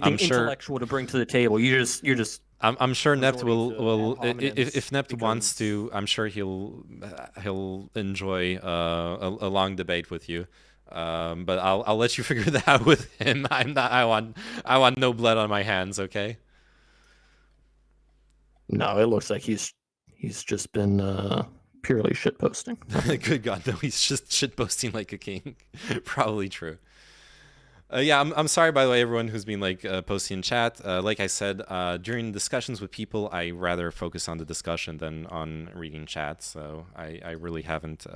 I'm sure. intellectual to bring to the table. You're just I'm sure Nept resorting to will ad if Nept wants because to, I'm sure he'll enjoy a long debate with you. But I'll let you figure that out with him. I want no blood on my hands. Okay. no, it looks like he's just been purely shit posting. Good God, no, he's just shitposting like a king. Probably true. Yeah, I'm sorry, by the way, everyone who's been like posting in chat. Like I said, during discussions with people, I rather focus on the discussion than on reading chat. So I really haven't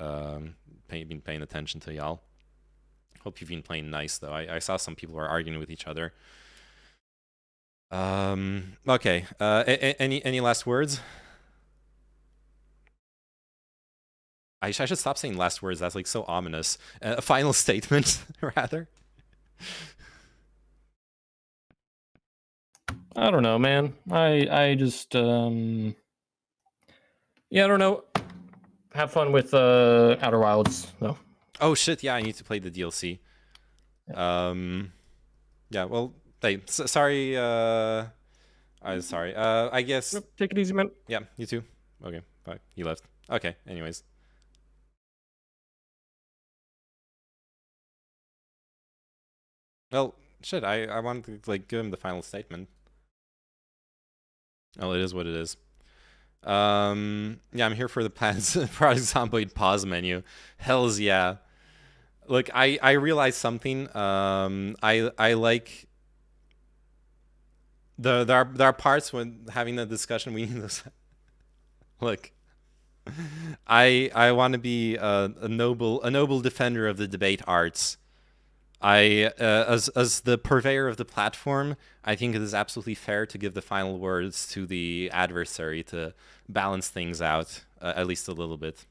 been paying attention to y'all. Hope you've been playing nice, though. I saw some people were arguing with each other. Okay. Any last words? I should stop saying last words. That's like so ominous. A final statement, rather. I don't know, man. I just yeah, I don't know. Have fun with Outer Wilds, though. Oh shit! Yeah, I need to play the DLC. Yeah. Well, hey, sorry. I'm sorry. I guess. Yep, take it easy, man. Yeah. You too. Okay. Bye. He left. Okay. Anyways. Well, Shit, I wanted to like give him the final statement. Oh, it is what it is. Yeah, I'm here for the Product Zomboid pause menu. Hells yeah. Look, I realized something. I like there are parts when having the discussion we need this. Look, I want to be a noble defender of the debate arts. As the purveyor of the platform, I think it is absolutely fair to give the final words to the adversary to balance things out, at least a little bit.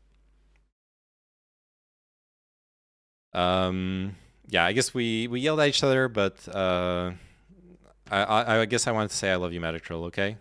Yeah, I guess we yelled at each other, but I guess I wanted to say I love you, Metatroll, okay?